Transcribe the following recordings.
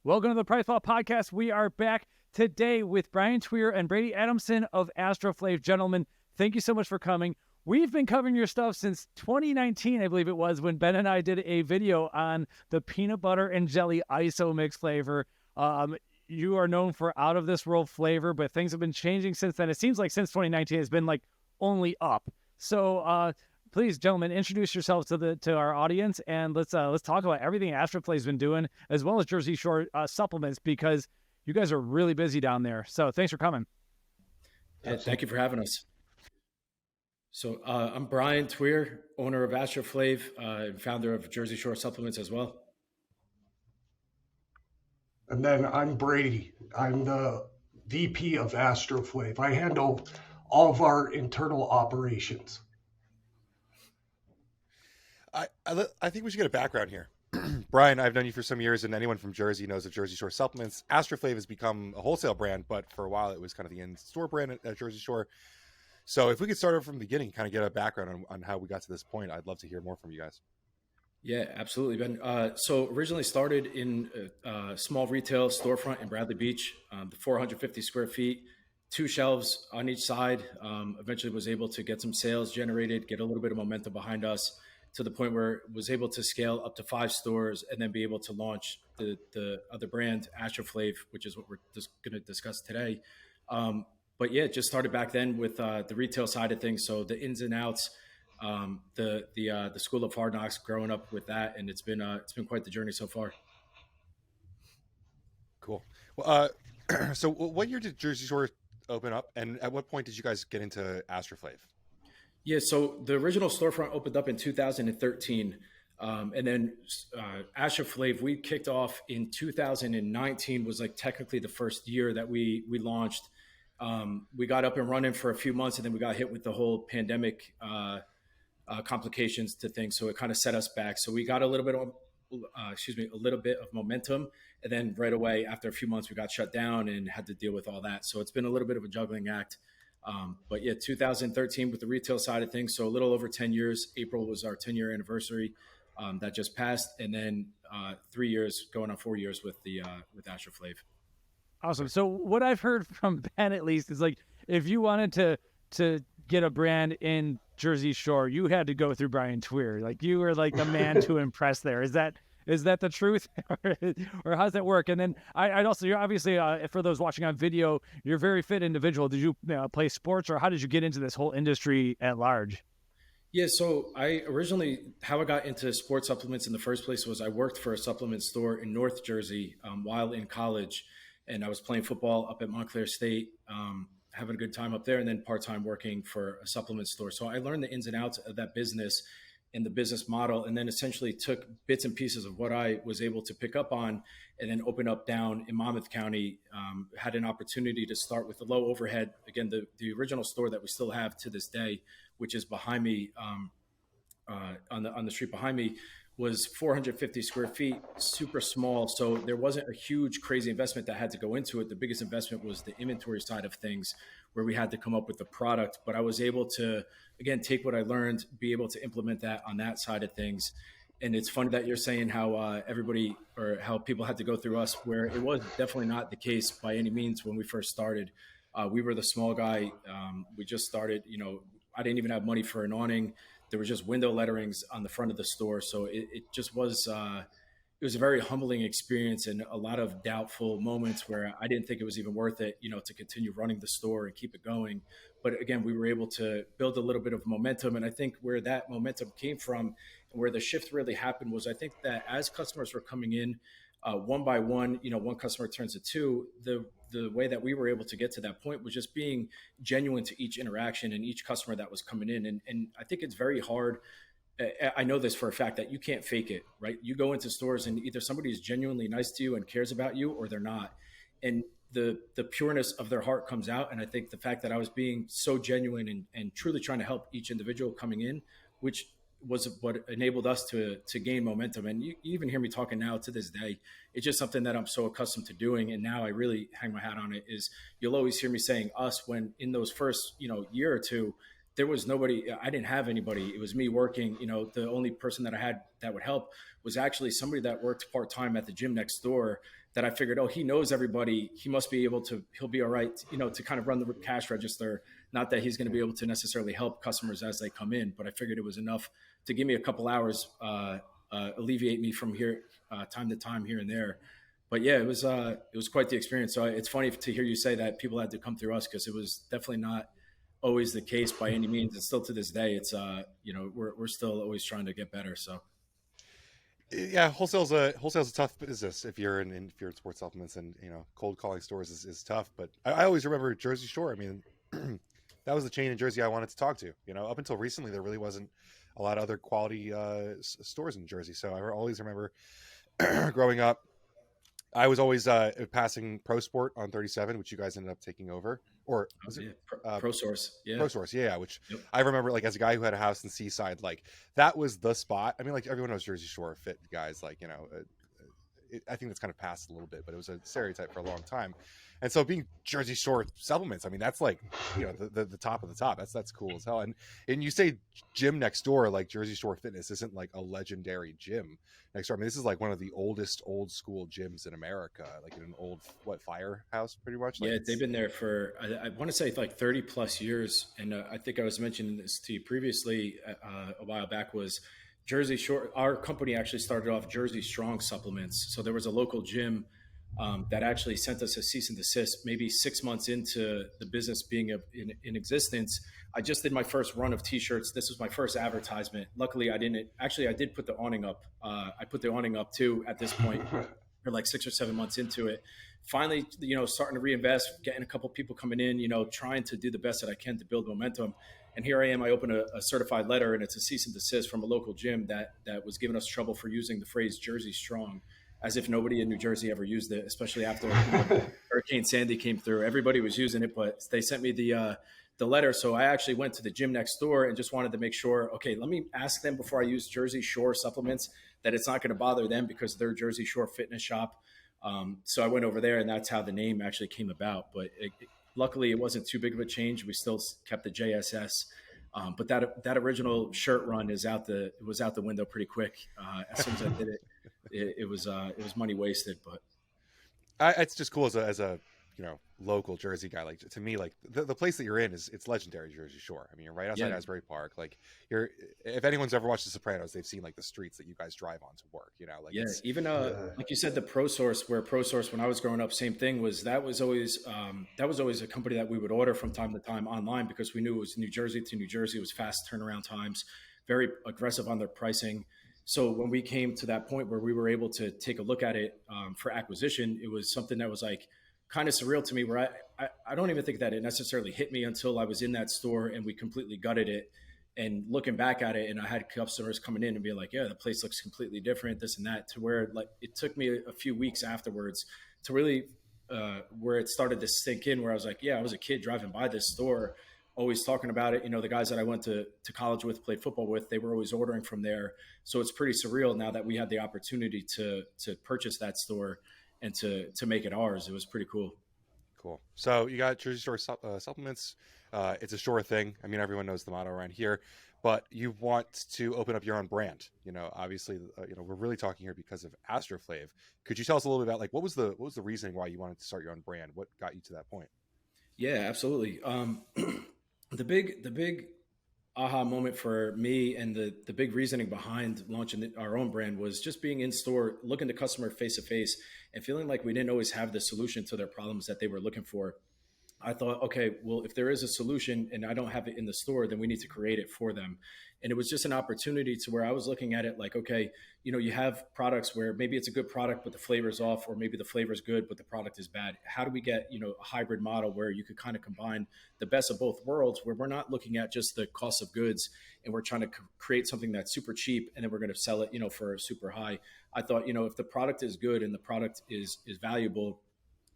Welcome to the PricePlow Podcast. We are back today with Brian Tweer and Brady Adamson of AstroFlav. Gentlemen, thank you so much for coming. We've been covering your stuff since 2019, I believe it was, when Ben and I did a video on the peanut butter and jelly ISO mix flavor. You are known for out of this world flavor, but things have been changing since then. It seems like since 2019, it's been like only up. So please, gentlemen, introduce yourselves to our audience, and let's talk about everything AstroFlav's been doing, as well as Jersey Shore supplements, because you guys are really busy down there. So thanks for coming. Yeah, thank you for having us. So I'm Brian Tweer, owner of AstroFlav, and founder of Jersey Shore Supplements as well. And then I'm Brady. I'm the VP of AstroFlav. I handle all of our internal operations. I think we should get a background here. Brian, I've known you for some years, and anyone from Jersey knows of Jersey Shore Supplements. AstroFlav has become a wholesale brand, but for a while it was kind of the in-store brand at Jersey Shore. So if we could start over from the beginning, kind of get a background on how we got to this point, I'd love to hear more from you guys. Yeah, absolutely, Ben. So originally started in a small retail storefront in Bradley Beach, 450 square feet, 2 shelves on each side. Eventually was able to get some sales generated, get a little bit of momentum behind us, to the point where it was able to scale up to 5 stores and then be able to launch the other brand, AstroFlav, which is what we're just going to discuss today. But yeah, it just started back then with the retail side of things. So the ins and outs, the school of hard knocks, growing up with that, and it's been quite the journey so far. Cool. Well, so what year did Jersey Shore open up, and at what point did you guys get into AstroFlav? Yeah, so the original storefront opened up in 2013. And then AstroFlav, we kicked off in 2019, was like technically the first year that we launched. We got up and running for a few months, and then we got hit with the whole pandemic complications to things. So it kind of set us back. So we got a little bit of momentum. And then right away, after a few months, we got shut down and had to deal with all that. So it's been a little bit of a juggling act. But yeah, 2013 with the retail side of things. So a little over 10 years. April was our 10-year anniversary that just passed. And then 3 years, going on 4 years with AstroFlav. Awesome. So what I've heard from Ben, at least, is like, if you wanted to get a brand in Jersey Shore, you had to go through Brian Tweer. Like, you were like the man to impress there. Is that the truth, or how's that work? And then I'd also, you're obviously, for those watching on video, you're a very fit individual. Did you play sports, or how did you get into this whole industry at large? Yeah, so how I got into sports supplements in the first place was I worked for a supplement store in North Jersey while in college, and I was playing football up at Montclair State, having a good time up there, and then part-time working for a supplement store. So I learned the ins and outs of that business and the business model, and then essentially took bits and pieces of what I was able to pick up on, and then open up down in Monmouth County. Had an opportunity to start with the low overhead. Again, the original store that we still have to this day, which is behind me, on the street behind me, was 450 square feet, super small. So there wasn't a huge, crazy investment that had to go into it. The biggest investment was the inventory side of things, where we had to come up with the product. But I was able to, again, take what I learned, be able to implement that on that side of things. And it's funny that you're saying how everybody, or how people had to go through us, where it was definitely not the case by any means when we first started. We were the small guy. We just started, I didn't even have money for an awning. There was just window letterings on the front of the store. So it just was, it was a very humbling experience, and a lot of doubtful moments where I didn't think it was even worth it, to continue running the store and keep it going. But again, we were able to build a little bit of momentum. And I think where that momentum came from, and where the shift really happened, was I think that as customers were coming in one by one, one customer turns to two, the way that we were able to get to that point was just being genuine to each interaction and each customer that was coming in. And I think it's very hard. I know this for a fact, that you can't fake it, right? You go into stores and either somebody is genuinely nice to you and cares about you, or they're not. And the pureness of their heart comes out. And I think the fact that I was being so genuine and truly trying to help each individual coming in, which was what enabled us to gain momentum. And you even hear me talking now to this day. It's just something that I'm so accustomed to doing. And now I really hang my hat on it. Is you'll always hear me saying us, when in those first, year or two, there was nobody. I didn't have anybody. It was me working. The only person that I had that would help was actually somebody that worked part-time at the gym next door. that I figured, oh, he knows everybody. He must be able to, he'll be all right, to kind of run the cash register. Not that he's going to be able to necessarily help customers as they come in, but I figured it was enough to give me a couple hours, alleviate me from here, time to time here and there. But yeah, it was quite the experience. So it's funny to hear you say that people had to come through us, because it was definitely not always the case by any means. And still to this day, it's we're still always trying to get better. So yeah, wholesale's a tough business if you're in sports supplements, and cold calling stores is tough. But I always remember Jersey Shore. I mean, that was the chain in Jersey I wanted to talk to. Up until recently, there really wasn't a lot of other quality stores in Jersey. So I always remember growing up, I was always passing Pro Sport on 37, which you guys ended up taking over. Or was it Pro Source? Yeah, Pro Source, yeah. Which yep. I remember, like, as a guy who had a house in Seaside, like that was the spot. I mean, like everyone knows Jersey Shore fit guys, like I think that's kind of passed a little bit, but it was a stereotype for a long time. And so being Jersey Shore supplements, I mean, that's like, the top of the top. That's cool as hell. And you say gym next door, like Jersey Shore Fitness isn't like a legendary gym next door. I mean, this is like one of the oldest old school gyms in America, like in an old, firehouse pretty much. Like, yeah, they've been there for, I want to say like 30 plus years. And I think I was mentioning this to you previously a while back, was Jersey Shore. Our company actually started off Jersey Strong Supplements. So there was a local gym that actually sent us a cease and desist maybe 6 months into the business being in existence. I just did my first run of t-shirts. This was my first advertisement. Luckily, I did put the awning up. I put the awning up too at this point. We're like 6 or 7 months into it. Finally, starting to reinvest, getting a couple people coming in, trying to do the best that I can to build momentum. And here I am, I open a certified letter, and it's a cease and desist from a local gym that was giving us trouble for using the phrase Jersey Strong, as if nobody in New Jersey ever used it, especially after Hurricane Sandy came through. Everybody was using it, but they sent me the letter. So I actually went to the gym next door and just wanted to make sure, okay, let me ask them before I use Jersey Shore Supplements that it's not going to bother them, because they're Jersey Shore Fitness Shop. So I went over there, and that's how the name actually came about. But luckily, it wasn't too big of a change. We still kept the JSS. But that original shirt run was out the window pretty quick. As soon as I did it, it was money wasted. But it's just cool as a local Jersey guy. Like, to me, like the place that you're in it's legendary Jersey Shore. I mean, you're right outside Asbury Park. Like, if anyone's ever watched The Sopranos, they've seen like the streets that you guys drive on to work. Even like you said, the Pro Source, when I was growing up, same thing that was always a company that we would order from time to time online, because we knew it was New Jersey to New Jersey. It was fast turnaround times, very aggressive on their pricing. So when we came to that point where we were able to take a look at it for acquisition, it was something that was like kind of surreal to me, where I don't even think that it necessarily hit me until I was in that store and we completely gutted it. And looking back at it, and I had customers coming in and be like, yeah, the place looks completely different, this and that, to where like it took me a few weeks afterwards to really where it started to sink in, where I was like, yeah, I was a kid driving by this store, always talking about it. The guys that I went to college with, played football with, they were always ordering from there. So it's pretty surreal now that we had the opportunity to purchase that store and to make it ours. It was pretty cool. Cool. So you got Jersey Shore Supplements. It's a Shore thing. I mean, everyone knows the motto around here, but you want to open up your own brand. Obviously, we're really talking here because of AstroFlav. Could you tell us a little bit about, like, what was the reasoning why you wanted to start your own brand? What got you to that point? Yeah, absolutely. The big aha moment for me, and the big reasoning behind launching our own brand, was just being in store, looking the customer face to face, and feeling like we didn't always have the solution to their problems that they were looking for. I thought, okay, well, if there is a solution and I don't have it in the store, then we need to create it for them. And it was just an opportunity to where I was looking at it like, okay, you have products where maybe it's a good product, but the flavor's off, or maybe the flavor's good, but the product is bad. How do we get, a hybrid model where you could kind of combine the best of both worlds, where we're not looking at just the cost of goods and we're trying to create something that's super cheap and then we're going to sell it, for super high. I thought, if the product is good and the product is valuable,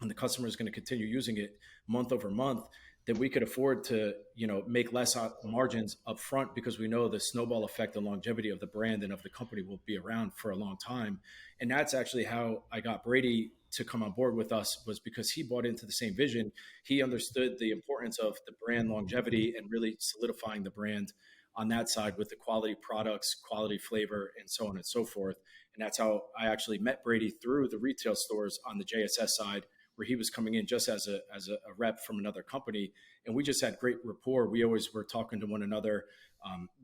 and the customer is going to continue using it month over month, then we could afford to, make less margins up front, because we know the snowball effect and longevity of the brand and of the company will be around for a long time. And that's actually how I got Brady to come on board with us, was because he bought into the same vision. He understood the importance of the brand longevity and really solidifying the brand on that side with the quality products, quality flavor, and so on and so forth. And that's how I actually met Brady, through the retail stores on the JSS side, where he was coming in just as a rep from another company. And we just had great rapport. We always were talking to one another.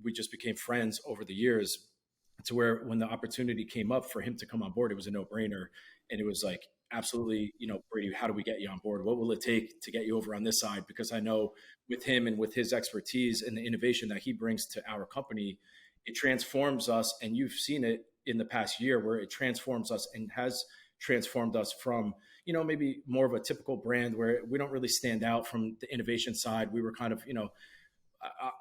We just became friends over the years, to where when the opportunity came up for him to come on board, it was a no-brainer. And it was like, absolutely, Brady, how do we get you on board? What will it take to get you over on this side? Because I know with him and with his expertise and the innovation that he brings to our company, it transforms us. And you've seen it in the past year, where it transforms us and has transformed us from, maybe more of a typical brand where we don't really stand out from the innovation side. We were kind of,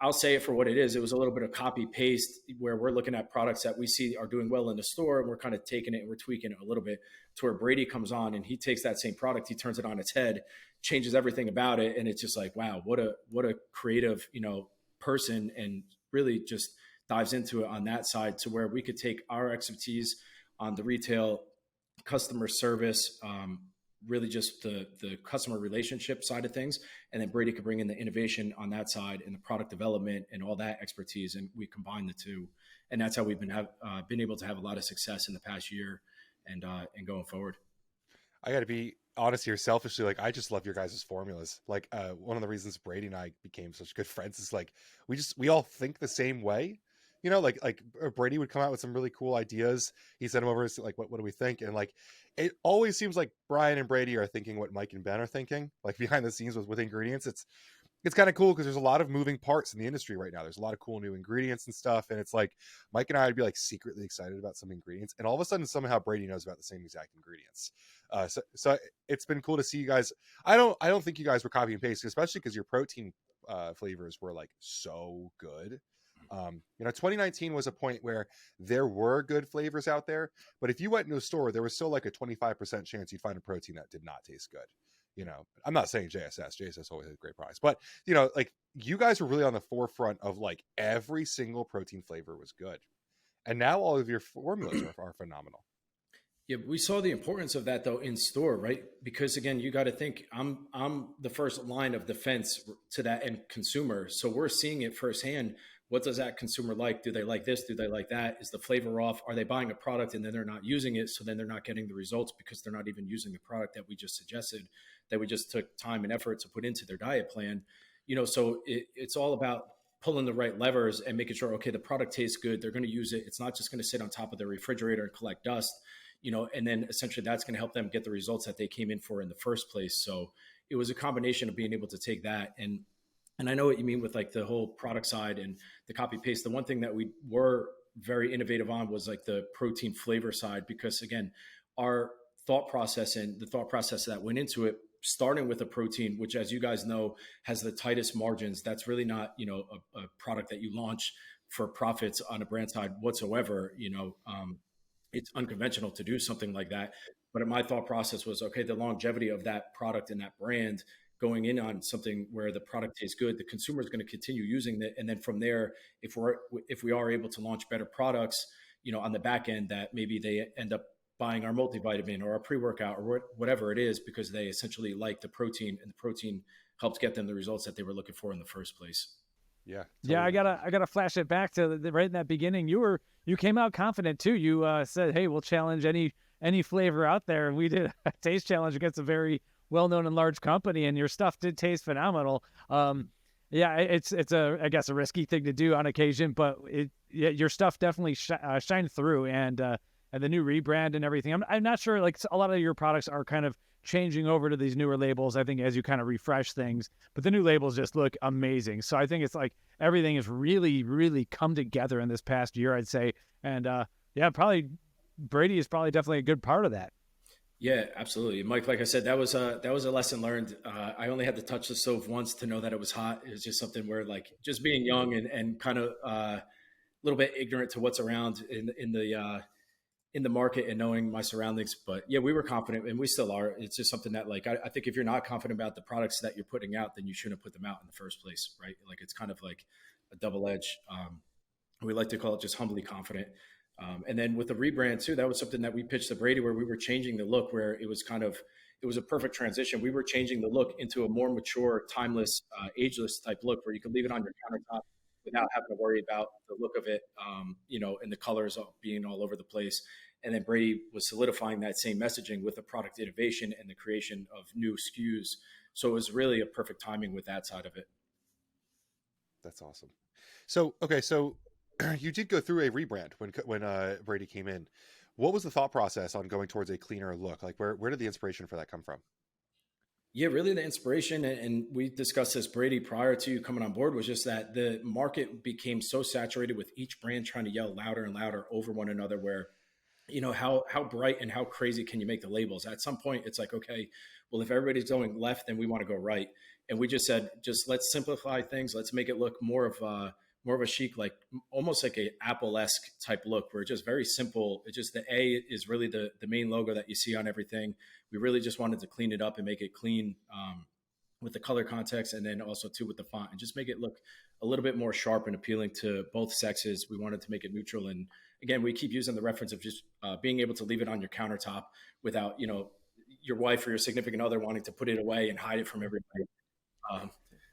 I'll say it for what it is. It was a little bit of copy paste, where we're looking at products that we see are doing well in the store, and we're kind of taking it and we're tweaking it a little bit, to where Brady comes on and he takes that same product, he turns it on its head, changes everything about it. And it's just like, wow, what a creative, person, and really just dives into it on that side, to where we could take our expertise on the retail customer service, really just the customer relationship side of things. And then Brady could bring in the innovation on that side and the product development and all that expertise. And we combine the two. And that's how we've been able to have a lot of success in the past year and going forward. I got to be honest here, selfishly, like, I just love your guys' formulas. Like, one of the reasons Brady and I became such good friends is like, we all think the same way. Like Brady would come out with some really cool ideas. He sent them over, like, what do we think? And like, it always seems like Brian and Brady are thinking what Mike and Ben are thinking, like behind the scenes with ingredients. It's kind of cool, because there's a lot of moving parts in the industry right now. There's a lot of cool new ingredients and stuff. And it's like, Mike and I would be like secretly excited about some ingredients, and all of a sudden somehow Brady knows about the same exact ingredients. So it's been cool to see you guys. I don't think you guys were copy and paste, especially because your protein flavors were like so good. 2019 was a point where there were good flavors out there, but if you went into a store, there was still like a 25% chance you'd find a protein that did not taste good. I'm not saying JSS always had great products, but like, you guys were really on the forefront of like every single protein flavor was good. And now all of your formulas are phenomenal. Yeah, we saw the importance of that though in store, right? Because again, you got to think, I'm the first line of defense to that end consumer. So we're seeing it firsthand. What does that consumer like? Do they like this? Do they like that? Is the flavor off? Are they buying a product and then they're not using it? So then they're not getting the results because they're not even using the product that we just suggested, that we just took time and effort to put into their diet plan. So it's all about pulling the right levers and making sure, okay, the product tastes good. They're going to use it. It's not just going to sit on top of their refrigerator and collect dust, and then essentially that's going to help them get the results that they came in for in the first place. So it was a combination of being able to take that. And I know what you mean with like the whole product side and the copy paste. The one thing that we were very innovative on was like the protein flavor side, because again, our thought process and the thought process that went into it, starting with a protein, which, as you guys know, has the tightest margins. That's really not, a product that you launch for profits on a brand side whatsoever. It's unconventional to do something like that. But my thought process was, okay, the longevity of that product and that brand, going in on something where the product tastes good, the consumer is going to continue using it. And then from there, if we are able to launch better products, on the back end, that maybe they end up buying our multivitamin or our pre-workout or whatever it is, because they essentially like the protein, and the protein helped get them the results that they were looking for in the first place. Yeah. Totally. Yeah. I gotta flash it back to right in that beginning. You came out confident too. You said, hey, we'll challenge any flavor out there. We did a taste challenge against a very well-known and large company, and your stuff did taste phenomenal. Yeah, it's I guess a risky thing to do on occasion, but your stuff definitely shined through, and the new rebrand and everything. I'm not sure, like, a lot of your products are kind of changing over to these newer labels, I think, as you kind of refresh things, but the new labels just look amazing. So I think it's like everything has really, really come together in this past year, I'd say. And yeah, probably Brady is probably definitely a good part of that. Yeah, absolutely. Mike, like I said, that was a lesson learned. I only had to touch the stove once to know that it was hot. It was just something where, like, just being young and kind of a little bit ignorant to what's around in the market and knowing my surroundings. But yeah, we were confident, and we still are. It's just something that, like, I think if you're not confident about the products that you're putting out, then you shouldn't put them out in the first place, right? Like, it's kind of like a double edge. We like to call it just humbly confident. And then with the rebrand too, that was something that we pitched to Brady, where we were changing the look, where it was a perfect transition. We were changing the look into a more mature, timeless, ageless type look, where you could leave it on your countertop without having to worry about the look of it, and the colors being all over the place. And then Brady was solidifying that same messaging with the product innovation and the creation of new SKUs. So it was really a perfect timing with that side of it. That's awesome. So, okay. So you did go through a rebrand when Brady came in. What was the thought process on going towards a cleaner look? Like where did the inspiration for that come from? Yeah, really the inspiration, and we discussed this, Brady, prior to you coming on board, was just that the market became so saturated with each brand trying to yell louder and louder over one another, where, how bright and how crazy can you make the labels? At some point, it's like, okay, well, if everybody's going left, then we want to go right. And we just said, let's simplify things. Let's make it look more of a chic, like almost like a Apple-esque type look, where it's just very simple. It's just the A is really the main logo that you see on everything. We really just wanted to clean it up and make it clean with the color context, and then also too with the font, and just make it look a little bit more sharp and appealing to both sexes. We wanted to make it neutral. And again, we keep using the reference of just being able to leave it on your countertop without, your wife or your significant other wanting to put it away and hide it from everybody.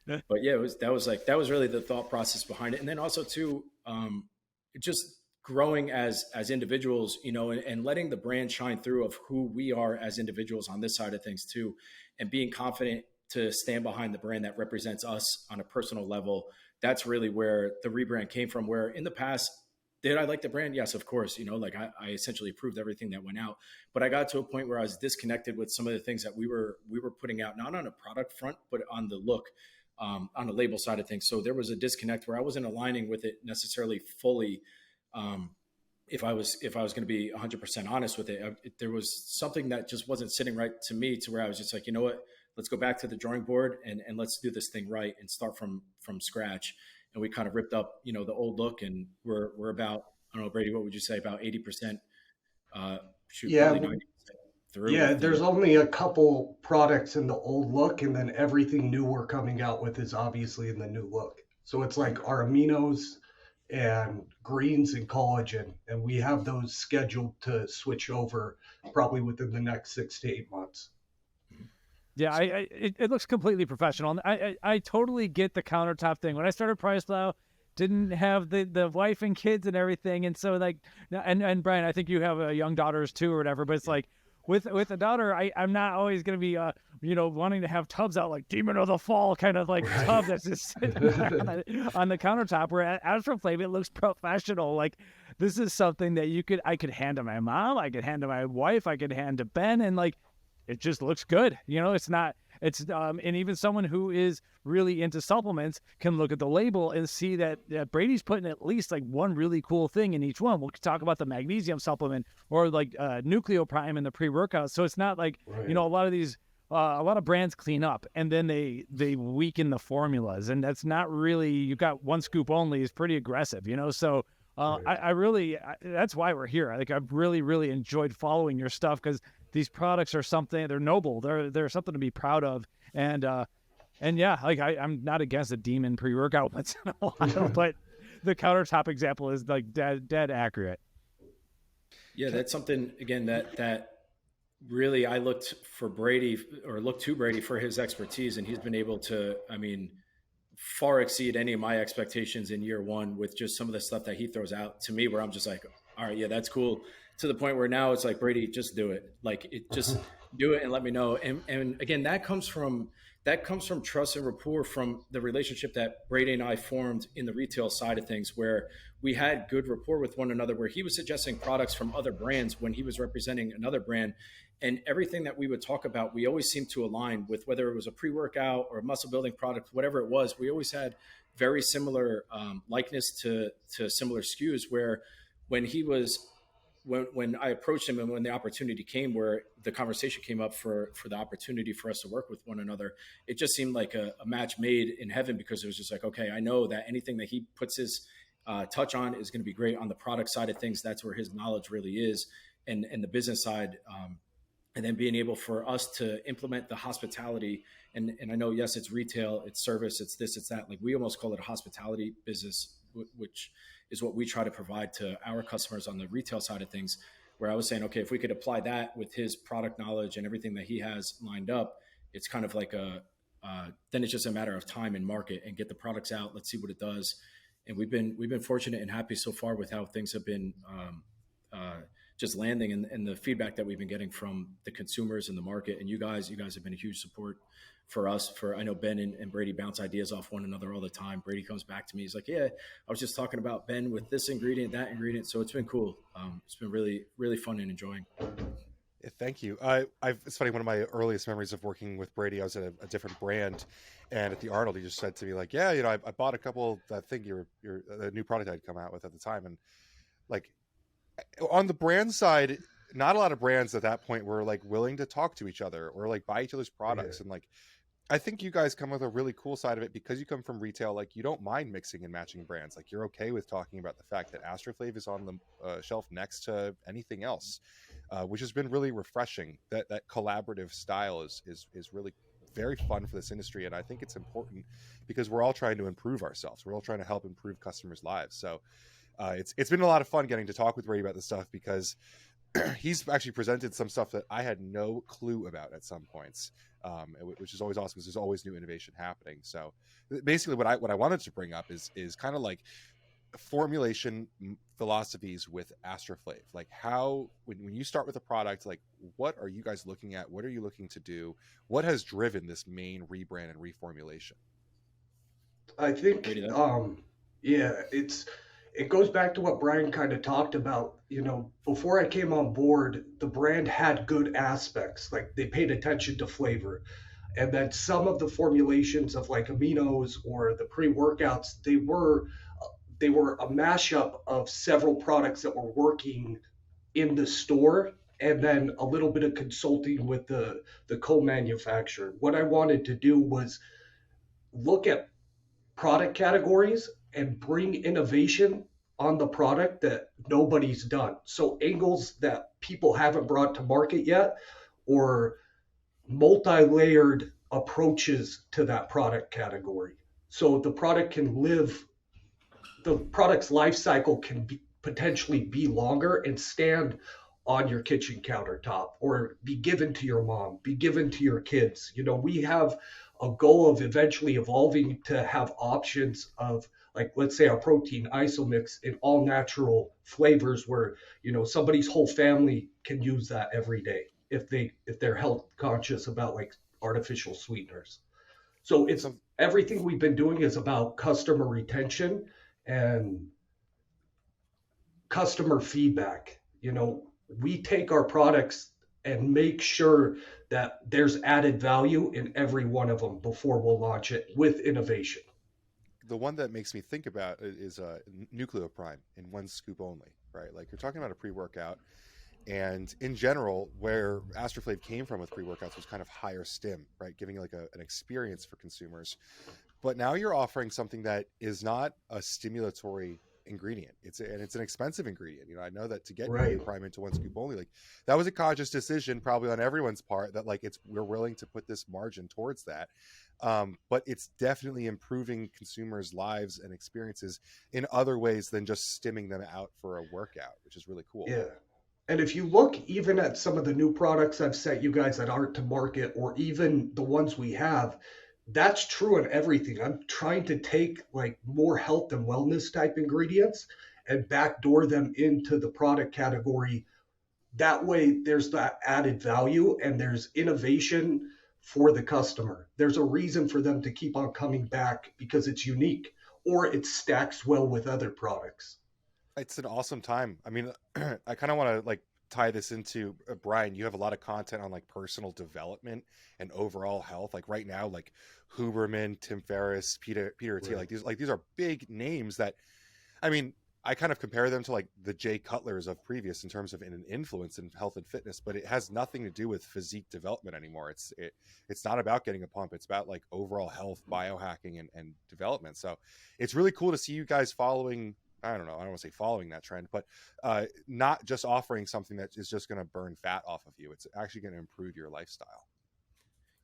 But yeah, that was really the thought process behind it. And then also too, just growing as individuals, and letting the brand shine through of who we are as individuals on this side of things too, and being confident to stand behind the brand that represents us on a personal level. That's really where the rebrand came from, where in the past, did I like the brand? Yes, of course. I essentially approved everything that went out, but I got to a point where I was disconnected with some of the things that we were putting out, not on a product front, but on the look, on the label side of things. So there was a disconnect where I wasn't aligning with it necessarily fully. If I was going to be 100% honest with it, there was something that just wasn't sitting right to me, to where I was just like, you know what, let's go back to the drawing board and let's do this thing right and start from scratch. And we kind of ripped up, the old look, and we're about, I don't know, Brady, what would you say, about 80%, probably 90% through. Yeah, there's only a couple products in the old look, and then everything new we're coming out with is obviously in the new look. So it's like our aminos and greens and collagen, and we have those scheduled to switch over probably within the next 6 to 8 months. Yeah, it looks completely professional. And I totally get the countertop thing. When I started PricePlow, didn't have the wife and kids and everything, and so like, and Brian, I think you have young daughters too or whatever. But it's like with a daughter, I'm not always going to be wanting to have tubs out like Demon of the Fall kind of like tub that's just sitting on the countertop. Where at AstroFlav, it looks professional. Like this is something that I could hand to my mom, I could hand to my wife, I could hand to Ben, and like, it just looks good. And even someone who is really into supplements can look at the label and see that Brady's putting at least like one really cool thing in each one. We'll talk about the magnesium supplement or like Nucleoprime in the pre-workout. So it's not like, Right. a lot of brands clean up and then they weaken the formulas. And that's not really, you got one scoop only is pretty aggressive, So Right. that's why we're here. Like I've really, really enjoyed following your stuff, because these products are something, they're noble. They're something to be proud of. And yeah, like I'm not against a Demon pre-workout once in a while, but the countertop example is like dead accurate. Yeah, that's something, again, that really I looked to Brady for his expertise, and he's been able to, far exceed any of my expectations in year one with just some of the stuff that he throws out to me, where I'm just like, all right, yeah, that's cool. To the point where now it's like, Brady, just do it. Like just do it and let me know. And again, that comes from trust and rapport from the relationship that Brady and I formed in the retail side of things, where we had good rapport with one another, where he was suggesting products from other brands when he was representing another brand. And everything that we would talk about, we always seemed to align with, whether it was a pre-workout or a muscle building product, whatever it was. We always had very similar likeness to similar SKUs, where when I approached him and when the opportunity came, where the conversation came up for the opportunity for us to work with one another, it just seemed like a match made in heaven, because it was just like, okay, I know that anything that he puts his touch on is going to be great. On the product side of things, that's where his knowledge really is, and the business side. And then being able for us to implement the hospitality, and I know, yes, it's retail, it's service, it's this, it's that. Like we almost call it a hospitality business, which is what we try to provide to our customers on the retail side of things, where I was saying, okay, if we could apply that with his product knowledge and everything that he has lined up, it's kind of like then it's just a matter of time and market and get the products out. Let's see what it does. and we've been fortunate and happy so far with how things have been just landing, and the feedback that we've been getting from the consumers and the market. And you guys have been a huge support for us. I know Ben and Brady bounce ideas off one another all the time. Brady comes back to me, he's like, yeah, I was just talking about Ben with this ingredient, that ingredient. So it's been cool. It's been really, really fun and enjoying. Yeah, thank you. It's funny. One of my earliest memories of working with Brady, I was at a different brand, and at the Arnold, he just said to me like, "Yeah, I bought a couple. I think your the new product I'd come out with at the time." And like on the brand side, not a lot of brands at that point were like willing to talk to each other or like buy each other's products. And like, I think you guys come with a really cool side of it because you come from retail. Like, you don't mind mixing and matching brands. Like, you're okay with talking about the fact that AstroFlav is on the shelf next to anything else, which has been really refreshing. That collaborative style is really very fun for this industry, and I think it's important because we're all trying to improve ourselves. We're all trying to help improve customers' lives. So it's been a lot of fun getting to talk with Brady about this stuff because he's actually presented some stuff that I had no clue about at some points, which is always awesome because there's always new innovation happening. So basically what I wanted to bring up is kind of like formulation philosophies with AstroFlav. Like, how, when you start with a product, like, what are you guys looking at? What are you looking to do? What has driven this main rebrand and reformulation? I think, it goes back to what Brian kind of talked about. Before I came on board, the brand had good aspects, like they paid attention to flavor. And then some of the formulations of like aminos or the pre-workouts, they were a mashup of several products that were working in the store, and then a little bit of consulting with the co-manufacturer. What I wanted to do was look at product categories and bring innovation on the product that nobody's done. So angles that people haven't brought to market yet, or multi-layered approaches to that product category. So the product's life cycle can potentially be longer and stand on your kitchen countertop, or be given to your mom, be given to your kids. We have a goal of eventually evolving to have options of, like, let's say, our protein isomix in all natural flavors where, somebody's whole family can use that every day if they're health conscious about like artificial sweeteners. So everything we've been doing is about customer retention and customer feedback. We take our products and make sure that there's added value in every one of them before we'll launch it with innovation. The one that makes me think about it is nucleoprime in one scoop only, right? Like, you're talking about a pre-workout, and in general, where AstroFlav came from with pre-workouts was kind of higher stim, right? Giving like an experience for consumers. But now you're offering something that is not a stimulatory ingredient. It's an expensive ingredient. I know that to get Prime into one scoop only, like, that was a conscious decision probably on everyone's part, that like we're willing to put this margin towards that. But it's definitely improving consumers' lives and experiences in other ways than just stimming them out for a workout, which is really cool. Yeah. And if you look even at some of the new products I've sent you guys that aren't to market, or even the ones we have, that's true in everything. I'm trying to take like more health and wellness type ingredients and backdoor them into the product category. That way there's that added value and there's innovation for the customer. There's a reason for them to keep on coming back because it's unique, or it stacks well with other products. It's an awesome time. I mean, I kind of want to like tie this into Brian. You have a lot of content on like personal development and overall health. Like right now, like Huberman, Tim Ferriss, Peter T. Like these are big names that, I mean, I kind of compare them to like the Jay Cutlers of previous in terms of an influence in health and fitness, but it has nothing to do with physique development anymore. It's not about getting a pump. It's about like overall health, biohacking, and development. So it's really cool to see you guys following. I don't want to say following that trend, but not just offering something that is just going to burn fat off of you. It's actually going to improve your lifestyle.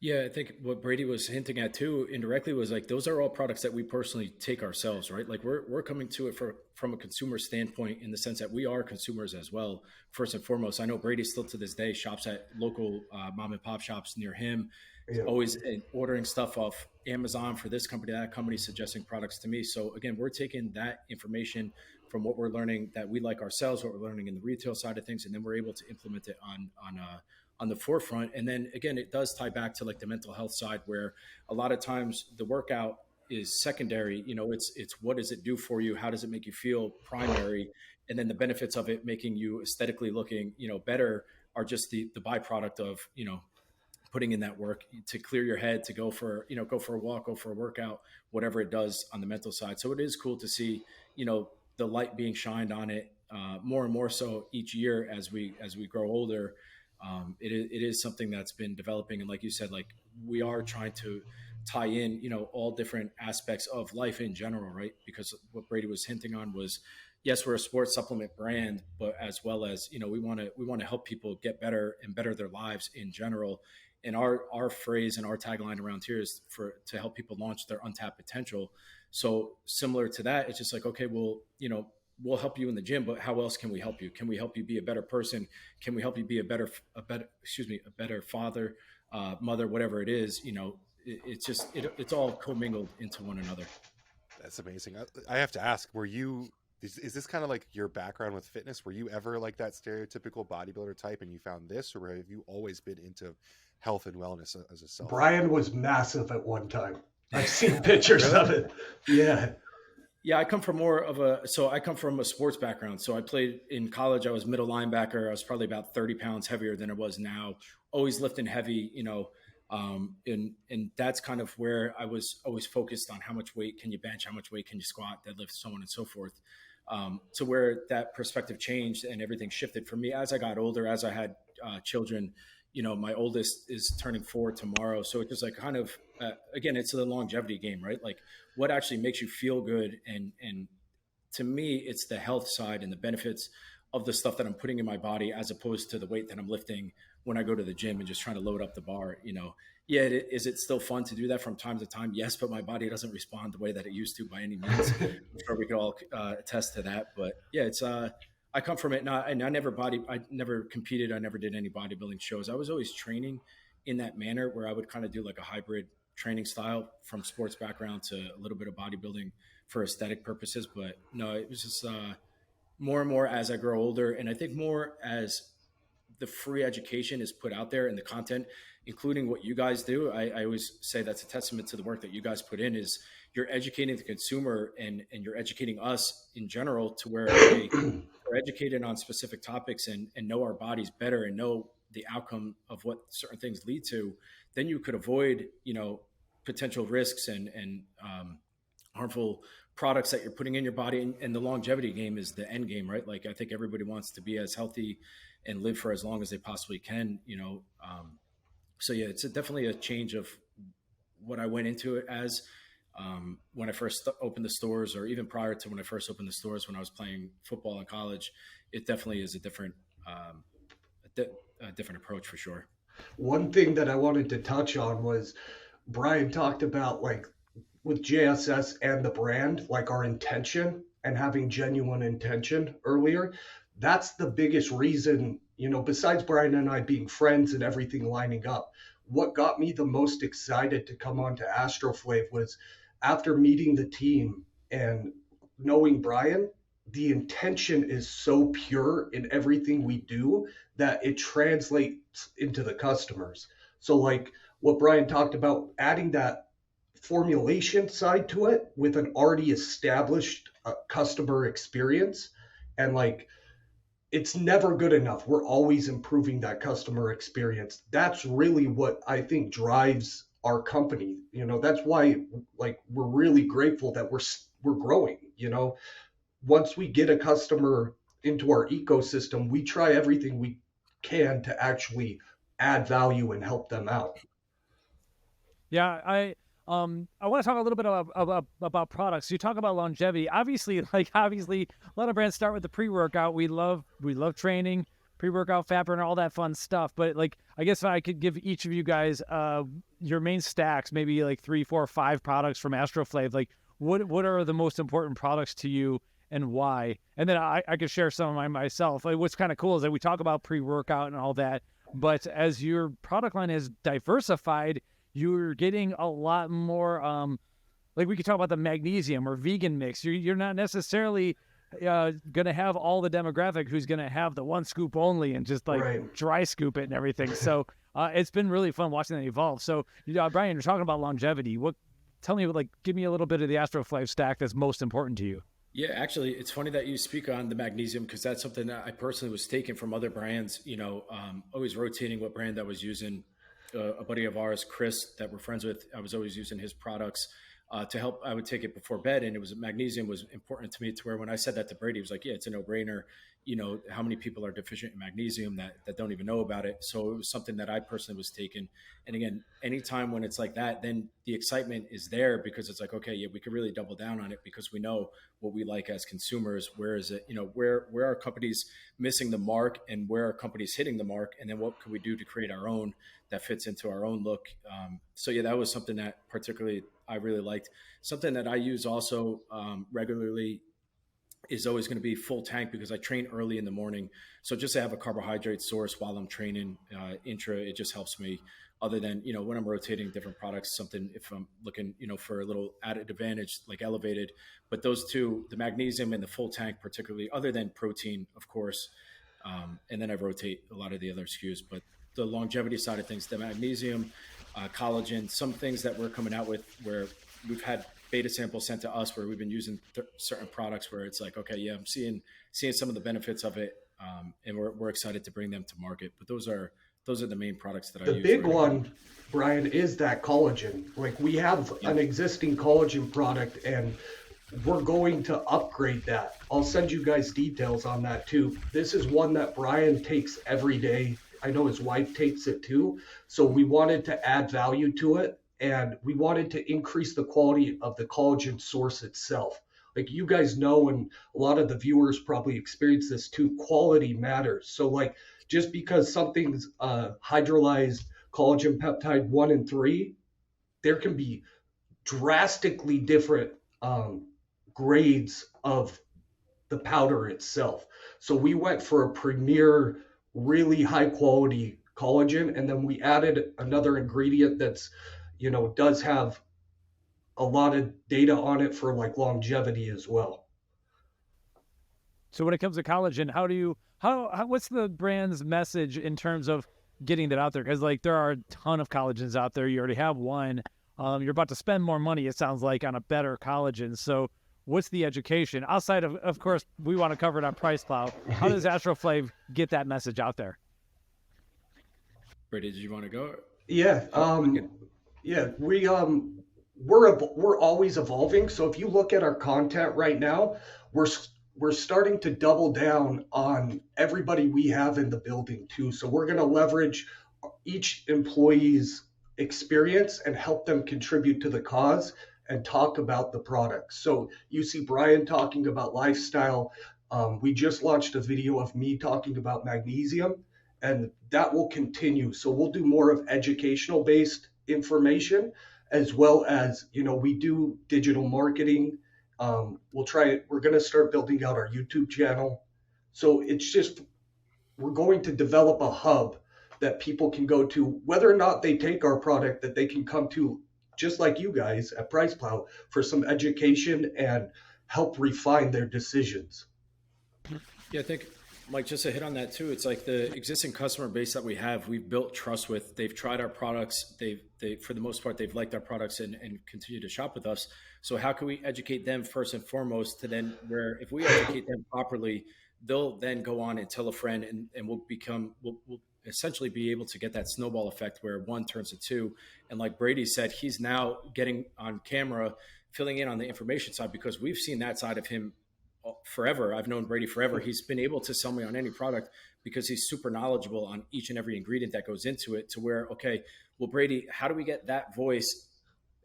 Yeah, I think what Brady was hinting at too, indirectly, was like those are all products that we personally take ourselves, right? Like we're coming to it from a consumer standpoint, in the sense that we are consumers as well. First and foremost, I know Brady still to this day shops at local mom and pop shops near him. He's Yeah. always ordering stuff off Amazon for this company, that company, suggesting products to me. So again, we're taking that information from what we're learning that we like ourselves, what we're learning in the retail side of things, and then we're able to implement it on the forefront. And then again, it does tie back to like the mental health side, where a lot of times the workout is secondary. It's what does it do for you? How does it make you feel? Primary. And then the benefits of it making you aesthetically looking, better, are just the byproduct of, putting in that work to clear your head, to go for a walk, go for a workout, whatever it does on the mental side. So it is cool to see, the light being shined on it more and more so each year as we grow older. It is something that's been developing. And like you said, like we are trying to tie in, all different aspects of life in general, right? Because what Brady was hinting on was, yes, we're a sports supplement brand, but as well as, we want to help people get better and better their lives in general. And our phrase and our tagline around here is to help people launch their untapped potential. So similar to that, it's just like, okay, well, we'll help you in the gym, but how else can we help you? Can we help you be a better person? Can we help you be a better father, mother, whatever it is? It's all commingled into one another. That's amazing. I have to ask, is this kind of like your background with fitness? Were you ever like that stereotypical bodybuilder type and you found this, or have you always been into health and wellness as a self? Brian was massive at one time. I've seen pictures of it. Yeah. Yeah, I come from a sports background. So I played in college. I was middle linebacker. I was probably about 30 pounds heavier than I was now, always lifting heavy, and that's kind of where I was always focused on how much weight can you bench, how much weight can you squat, deadlift, so on and so forth. To where that perspective changed and everything shifted for me as I got older, as I had children. My oldest is turning 4 tomorrow. So it's just like kind of, again, it's the longevity game, right? Like what actually makes you feel good. And to me, it's the health side and the benefits of the stuff that I'm putting in my body, as opposed to the weight that I'm lifting when I go to the gym and just trying to load up the bar. Yeah, is it still fun to do that from time to time? Yes, but my body doesn't respond the way that it used to by any means. I'm sure we could all attest to that. But yeah, it's I come from it. And I never competed. I never did any bodybuilding shows. I was always training in that manner, where I would kind of do like a hybrid training style from sports background to a little bit of bodybuilding for aesthetic purposes. But no, it was just more and more as I grow older. And I think more as the free education is put out there and the content, including what you guys do. I always say that's a testament to the work that you guys put in, is you're educating the consumer and you're educating us in general, to where we're educated on specific topics and know our bodies better and know the outcome of what certain things lead to. Then you could avoid, potential risks and harmful products that you're putting in your body. And the longevity game is the end game, right? Like I think everybody wants to be as healthy and live for as long as they possibly can, So yeah, it's definitely a change of what I went into it as when I first opened the stores, or even prior to when I first opened the stores when I was playing football in college. It definitely is a different approach for sure. One thing that I wanted to touch on was Brian talked about, like, with JSS and the brand, like our intention and having genuine intention earlier. That's the biggest reason, besides Brian and I being friends and everything lining up, what got me the most excited to come on to AstroFlav was after meeting the team and knowing Brian, the intention is so pure in everything we do that it translates into the customers. So like what Brian talked about, adding that formulation side to it with an already established customer experience, and like, it's never good enough. We're always improving that customer experience. That's really what I think drives our company. That's why, like, we're really grateful that we're growing. Once we get a customer into our ecosystem, we try everything we can to actually add value and help them out. Yeah, I want to talk a little bit about products. You talk about longevity. Obviously, a lot of brands start with the pre-workout. We love training, pre-workout, fat burner, all that fun stuff. But like, I guess if I could give each of you guys your main stacks, maybe like 3, 4, 5 products from AstroFlav. Like, what are the most important products to you and why? And then I could share some of mine myself. Like, what's kind of cool is that we talk about pre-workout and all that, but as your product line is diversified, you're getting a lot more. Like, we could talk about the magnesium or vegan mix. You're not necessarily going to have all the demographic who's going to have the 1 scoop only and just like dry scoop it and everything. So it's been really fun watching that evolve. So, Brian, you're talking about longevity. Tell me, like, give me a little bit of the AstroFlav stack that's most important to you. Yeah, actually, it's funny that you speak on the magnesium, because that's something that I personally was taking from other brands, always rotating what brand I was using. A buddy of ours, Chris, that we're friends with, I was always using his products to help. I would take it before bed, and magnesium was important to me, to where when I said that to Brady, he was like, yeah, it's a no-brainer. How many people are deficient in magnesium that don't even know about it? So it was something that I personally was taking. And again, anytime when it's like that, then the excitement is there, because it's like, okay, yeah, we could really double down on it, because we know what we like as consumers. Where is it, where are companies missing the mark, and where are companies hitting the mark? And then what can we do to create our own that fits into our own look? So yeah, that was something that particularly I really liked. Something that I use also regularly is always going to be full tank, because I train early in the morning. So just to have a carbohydrate source while I'm training intra, it just helps me. Other than, when I'm rotating different products, something, if I'm looking, for a little added advantage, like elevated. But those two, the magnesium and the full tank particularly, other than protein, of course. And then I rotate a lot of the other SKUs. But the longevity side of things, the magnesium, collagen, some things that we're coming out with where we've had beta samples sent to us where we've been using certain products where it's like, okay, yeah, I'm seeing some of the benefits of it. And we're excited to bring them to market. But those are the main products that I use. The big one, Brian, is that collagen. Like, we have an existing collagen product, and we're going to upgrade that. I'll send you guys details on that too. This is one that Brian takes every day. I know his wife takes it too. So we wanted to add value to it, and we wanted to increase the quality of the collagen source itself. Like, you guys know, and a lot of the viewers probably experience this too, quality matters. So like, just because something's hydrolyzed collagen peptide 1 and 3, there can be drastically different grades of the powder itself. So we went for a premier, really high quality collagen, and then we added another ingredient that's, does have a lot of data on it for like longevity as well. So when it comes to collagen, what's the brand's message in terms of getting that out there? Because like, there are a ton of collagens out there. You already have one. You're about to spend more money, it sounds like, on a better collagen. So what's the education outside of course, we want to cover it on PricePlow. How does AstroFlav get that message out there? Brady, did you want to go? Yeah. We're always evolving. So if you look at our content right now, we're starting to double down on everybody we have in the building too. So we're going to leverage each employee's experience and help them contribute to the cause and talk about the product. So you see Brian talking about lifestyle. We just launched a video of me talking about magnesium, and that will continue. So we'll do more of educational based information, as well as, we do digital marketing. We're going to start building out our YouTube channel. So it's just, we're going to develop a hub that people can go to, whether or not they take our product, that they can come to, just like you guys at PricePlow, for some education and help refine their decisions. Yeah, I think, Mike, just to hit on that too, it's like the existing customer base that we've built trust with. They've tried our products. They for the most part, they've liked our products and continue to shop with us. So how can we educate them first and foremost, to then where if we educate them properly, they'll then go on and tell a friend, and we'll essentially be able to get that snowball effect where one turns to two. And like Brady said, he's now getting on camera, filling in on the information side, because we've seen that side of him forever. I've known Brady forever. He's been able to sell me on any product because he's super knowledgeable on each and every ingredient that goes into it, to where, okay, well, Brady, how do we get that voice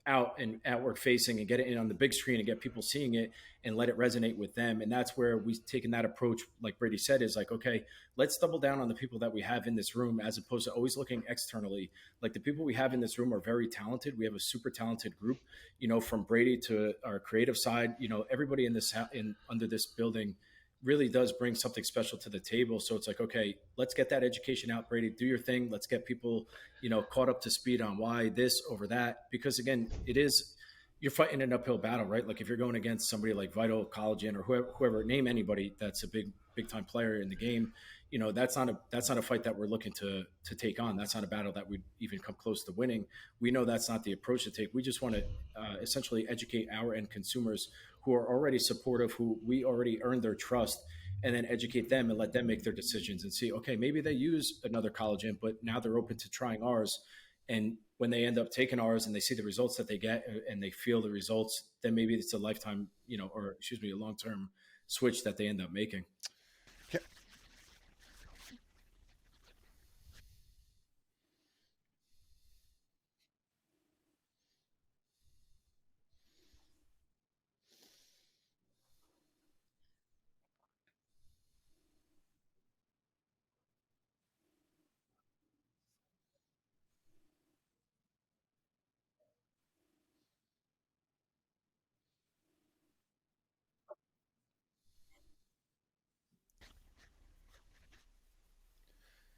out and outward facing and get it in on the big screen and get people seeing it and let it resonate with them. And that's where we've taken that approach, like Brady said, is like, okay, let's double down on the people that we have in this room, as opposed to always looking externally. Like, the people we have in this room are very talented. We have a super talented group, from Brady to our creative side. Everybody in this under this building really does bring something special to the table. So it's like, okay, let's get that education out, Brady, do your thing. Let's get people, caught up to speed on why this over that, because again, you're fighting an uphill battle, right? Like, if you're going against somebody like Vital, Collagen, or whoever, name anybody that's a big time player in the game, that's not a fight that we're looking to take on. That's not a battle that we'd even come close to winning. We know that's not the approach to take. We just want to essentially educate our end consumers who are already supportive, who we already earned their trust, and then educate them and let them make their decisions and see, okay, maybe they use another collagen, but now they're open to trying ours. And when they end up taking ours and they see the results that they get and they feel the results, then maybe it's a lifetime, a long-term switch that they end up making.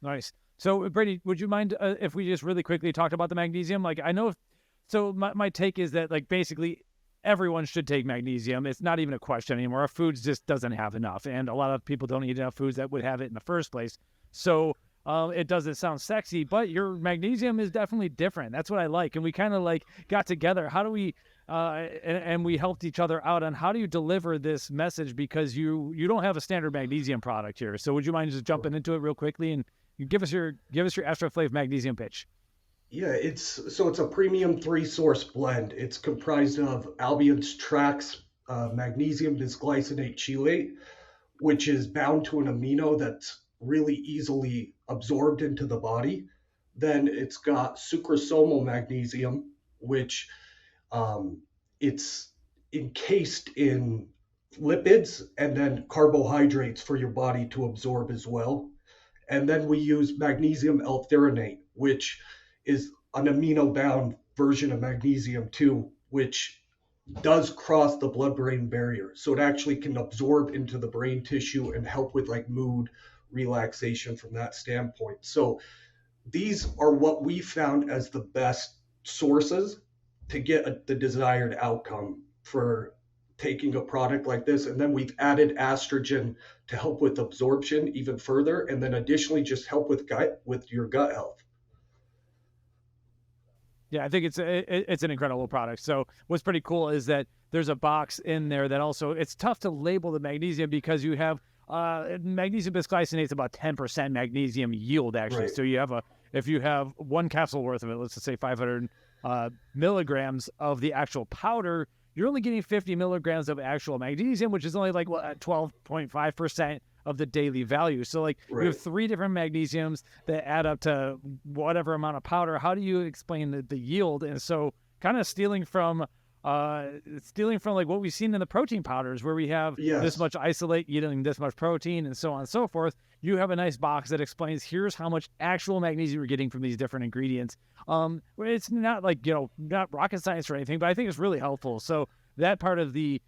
Nice. So, Brady, would you mind if we just really quickly talked about the magnesium? Like, I know, so my take is that, like, basically everyone should take magnesium. It's not even a question anymore. Our foods just doesn't have enough, and a lot of people don't eat enough foods that would have it in the first place. So it doesn't sound sexy, but your magnesium is definitely different. That's what I like. And we kind of like got together. How do we, and we helped each other out on how do you deliver this message, because you don't have a standard magnesium product here. So would you mind just jumping into it real quickly and you give us your AstroFlav magnesium pitch? Yeah, it's a premium 3-source blend. It's comprised of Albion's Trax magnesium bisglycinate chelate, which is bound to an amino that's really easily absorbed into the body. Then it's got sucrosomal magnesium, which it's encased in lipids and then carbohydrates for your body to absorb as well. And then we use magnesium L-threonate, which is an amino-bound version of magnesium too, which does cross the blood-brain barrier. So it actually can absorb into the brain tissue and help with like mood relaxation from that standpoint. So these are what we found as the best sources to get the desired outcome for taking a product like this. And then we've added estrogen to help with absorption even further, and then additionally just help with your gut health. Yeah, I think it's an incredible product. So what's pretty cool is that there's a box in there that also, it's tough to label the magnesium because you have magnesium bisglycinate is about 10% magnesium yield actually. Right. So if you have one capsule worth of it, let's just say 500 milligrams of the actual powder, you're only getting 50 milligrams of actual magnesium, which is only like 12.5% of the daily value. So like right. You have 3 different magnesiums that add up to whatever amount of powder. How do you explain the yield? And so kind of stealing from like what we've seen in the protein powders where we have this much isolate eating this much protein and so on and so forth. You have a nice box that explains here's how much actual magnesium you're getting from these different ingredients. It's not like, not rocket science or anything, but I think it's really helpful. So that part of the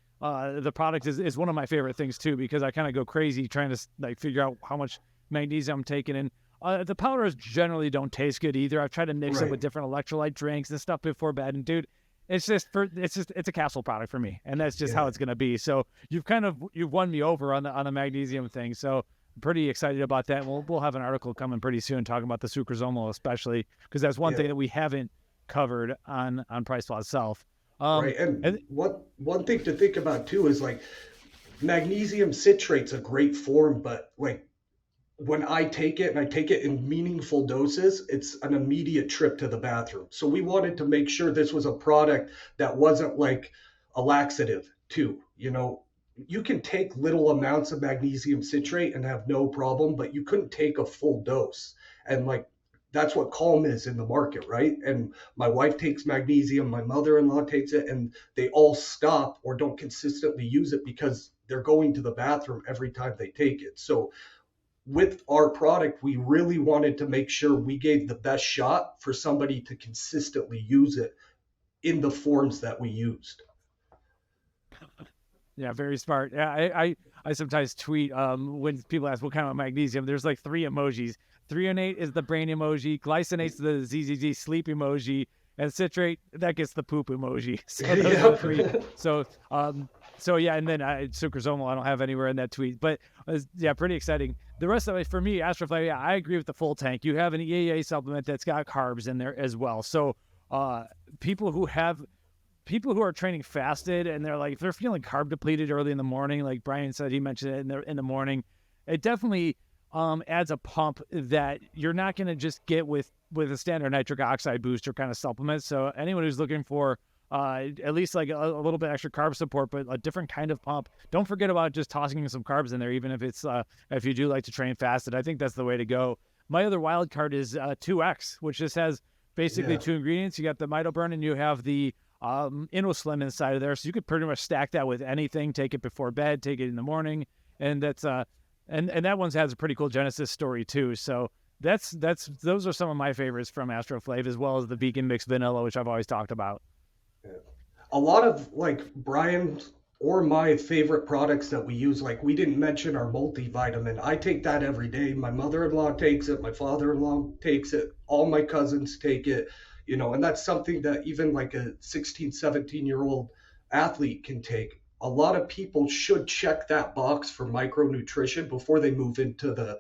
product is one of my favorite things too, because I kind of go crazy trying to like figure out how much magnesium I'm taking in. The powders generally don't taste good either. I've tried to mix them with different electrolyte drinks and stuff before bed, and dude, it's a capsule product for me, and that's just how it's going to be. So you've won me over on the magnesium thing. So I'm pretty excited about that. We'll have an article coming pretty soon talking about the sucrosomal, especially because that's one thing that we haven't covered on PricePlow itself. Right, and one thing to think about too is like magnesium citrate's a great form, but like when I take it and I take it in meaningful doses, it's an immediate trip to the bathroom. So we wanted to make sure this was a product that wasn't like a laxative too. You can take little amounts of magnesium citrate and have no problem, but you couldn't take a full dose. And like that's what calm is in the market, right? And my wife takes magnesium, my mother-in-law takes it, and they all stop or don't consistently use it because they're going to the bathroom every time they take it. So with our product, we really wanted to make sure we gave the best shot for somebody to consistently use it in the forms that we used. Yeah, very smart. Yeah, I sometimes tweet when people ask what kind of magnesium. There's like 3 emojis. Threonate is the brain emoji. Glycinate's the ZZZ sleep emoji, and citrate that gets the poop emoji. So those are the 3. So yeah, and then sucrosomal I don't have anywhere in that tweet, but yeah, pretty exciting. The rest of it for me, AstroFlav, yeah, I agree with the full tank. You have an EAA supplement that's got carbs in there as well. So people who are training fasted and they're feeling carb depleted early in the morning, like Brian said, he mentioned it in the morning, it definitely adds a pump that you're not going to just get with a standard nitric oxide booster kind of supplement. So anyone who's looking for at least like a little bit extra carb support, but a different kind of pump, don't forget about just tossing some carbs in there, even if it's if you do like to train fasted. I think that's the way to go. My other wild card is 2X, which just has basically 2 ingredients. You got the MitoBurn and you have the InnoSlim inside of there, so you could pretty much stack that with anything. Take it before bed, take it in the morning, and that's and that one has a pretty cool Genesis story too. So those are some of my favorites from AstroFlav, as well as the vegan mixed vanilla, which I've always talked about. Yeah. A lot of like Brian's or my favorite products that we use, like we didn't mention our multivitamin. I take that every day. My mother-in-law takes it. My father-in-law takes it. All my cousins take it. And that's something that even like a 16, 17-year-old athlete can take. A lot of people should check that box for micronutrition before they move into the,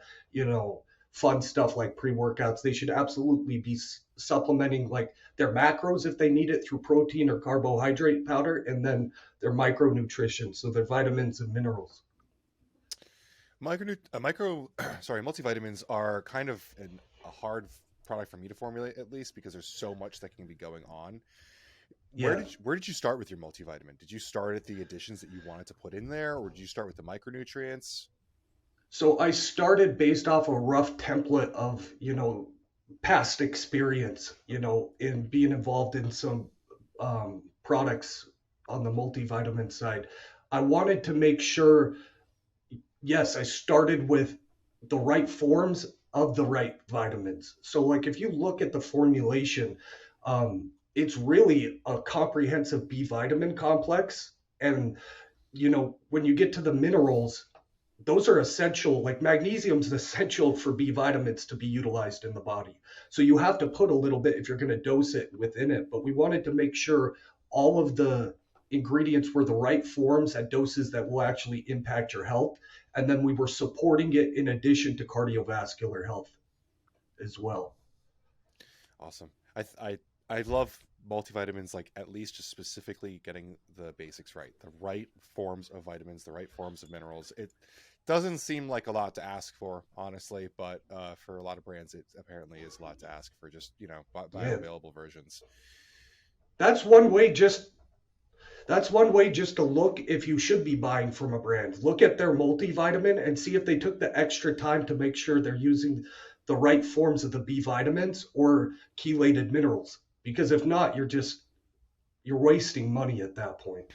fun stuff like pre-workouts. They should absolutely be supplementing like their macros if they need it through protein or carbohydrate powder, and then their micronutrition, so their vitamins and minerals. Multivitamins are kind of a hard product for me to formulate, at least because there's so much that can be going on. Where did you start with your multivitamin? Did you start at the additions that you wanted to put in there, or did you start with the micronutrients? So I started based off a rough template of past experience in being involved in some products on the multivitamin side. I wanted to make sure, yes, I started with the right forms of the right vitamins. So like if you look at the formulation, it's really a comprehensive B vitamin complex. And, when you get to the minerals, those are essential. Like magnesium is essential for B vitamins to be utilized in the body. So you have to put a little bit if you're going to dose it within it. But we wanted to make sure all of the ingredients were the right forms at doses that will actually impact your health. And then we were supporting it in addition to cardiovascular health as well. Awesome. I love multivitamins, like at least just specifically getting the basics right, the right forms of vitamins, the right forms of minerals. It doesn't seem like a lot to ask for, honestly, but for a lot of brands, it apparently is a lot to ask for just, bioavailable versions. That's one way just to look if you should be buying from a brand. Look at their multivitamin and see if they took the extra time to make sure they're using the right forms of the B vitamins or chelated minerals. Because if not, you're wasting money at that point.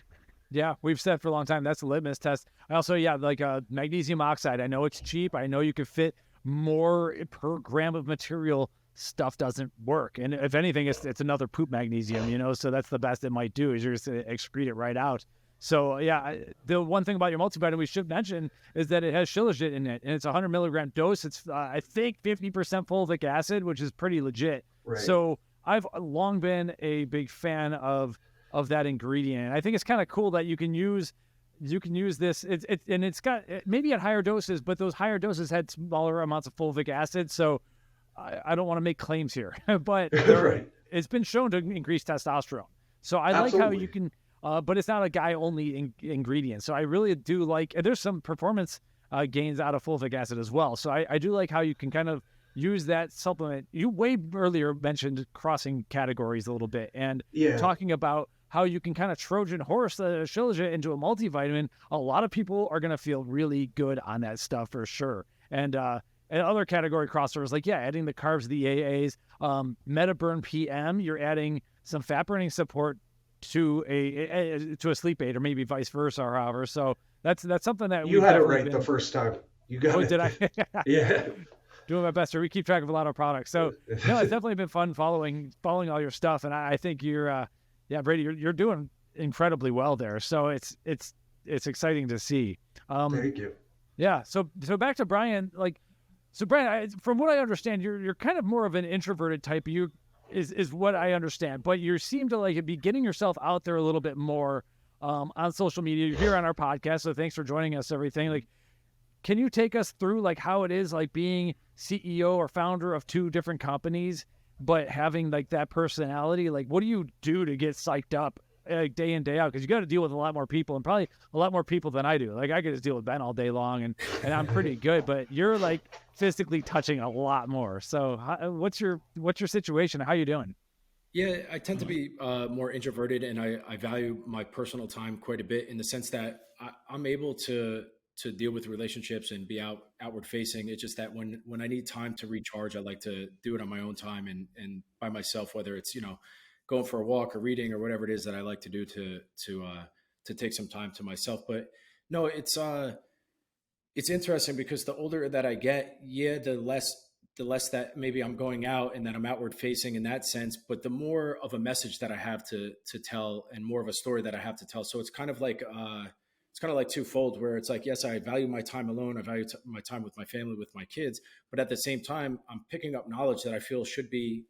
Yeah, we've said for a long time that's a litmus test. I also, like magnesium oxide. I know it's cheap. I know you could fit more per gram of material. Stuff doesn't work. And if anything, it's another poop magnesium, so that's the best it might do is you're just going to excrete it right out. So yeah, the one thing about your multivitamin we should mention is that it has shilajit in it, and it's a 100 milligram dose. It's I think 50% fulvic acid, which is pretty legit. Right. So I've long been a big fan of that ingredient. I think it's kind of cool that you can use this. It's got maybe at higher doses, but those higher doses had smaller amounts of fulvic acid. So I don't want to make claims here, but right. It's been shown to increase testosterone. So I like how you can, but it's not a guy-only ingredient. So I really do like, and there's some performance gains out of fulvic acid as well. So I do like how you can kind of use that supplement. You way earlier mentioned crossing categories a little bit and talking about how you can kind of Trojan horse the shilajit into a multivitamin. A lot of people are going to feel really good on that stuff for sure. And and other category crossovers, like, yeah, adding the carbs, the AAs, MetaBurn PM, you're adding some fat burning support to a sleep aid, or maybe vice versa, or however. So that's something that You had it right the first time. You got it. Did I? Yeah. Doing my best. We keep track of a lot of products. So no, it's definitely been fun following all your stuff. And I think you're, Brady, you're doing incredibly well there. So it's exciting to see. Thank you. Yeah. So back to Brian, Brian, from what I understand, you're kind of more of an introverted type. You is what I understand, but you seem to be getting yourself out there a little bit more on social media. You're here on our podcast, so thanks for joining us. Everything, can you take us through how it is being CEO or founder of two different companies, but having that personality? What do you do to get psyched up day in, day out? Because you got to deal with a lot more people, and probably a lot more people than I do. I could just deal with Ben all day long, and I'm pretty good, but you're physically touching a lot more. So what's your situation? How you doing? Yeah, I tend to be more introverted, and I value my personal time quite a bit, in the sense that I'm able to deal with relationships and be outward facing. It's just that when I need time to recharge, I like to do it on my own time and by myself, whether it's, going for a walk or reading or whatever it is that I like to do to take some time to myself. But no, it's interesting, because the older that I get, the less that maybe I'm going out and that I'm outward facing in that sense, but the more of a message that I have to tell, and more of a story that I have to tell. So it's kind of like twofold, where it's yes, I value my time alone. I value my time with my family, with my kids, but at the same time, I'm picking up knowledge that I feel should be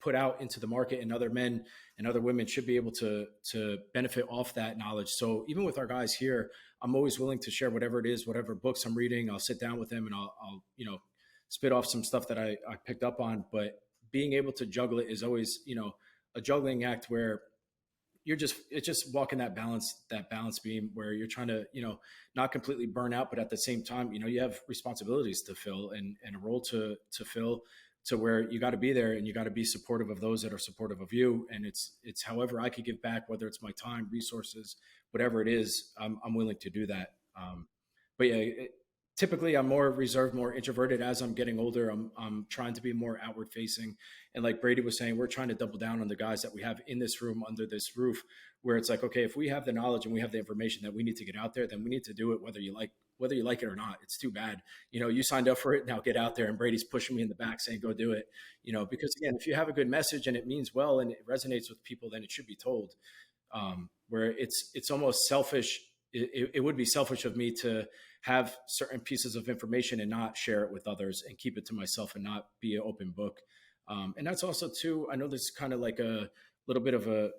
put out into the market, and other men and other women should be able to benefit off that knowledge. So even with our guys here, I'm always willing to share whatever it is, whatever books I'm reading. I'll sit down with them and I'll spit off some stuff that I picked up on. But being able to juggle it is always, a juggling act, where it's just walking that balance beam, where you're trying to, not completely burn out, but at the same time, you have responsibilities to fill and a role to fill, to where you got to be there, and you got to be supportive of those that are supportive of you. And it's however I could give back, whether it's my time, resources, whatever it is, I'm willing to do that. But yeah, typically I'm more reserved, more introverted. As I'm getting older, I'm trying to be more outward facing. And like Brady was saying, we're trying to double down on the guys that we have in this room, under this roof, where it's okay, if we have the knowledge and we have the information that we need to get out there, then we need to do it, whether you like it or not. It's too bad. You signed up for it, now get out there. And Brady's pushing me in the back saying, go do it. Because again, if you have a good message and it means well and it resonates with people, then it should be told. Where it's almost selfish. It would be selfish of me to have certain pieces of information and not share it with others, and keep it to myself and not be an open book. And that's also too, I know this is kind of like a little bit of a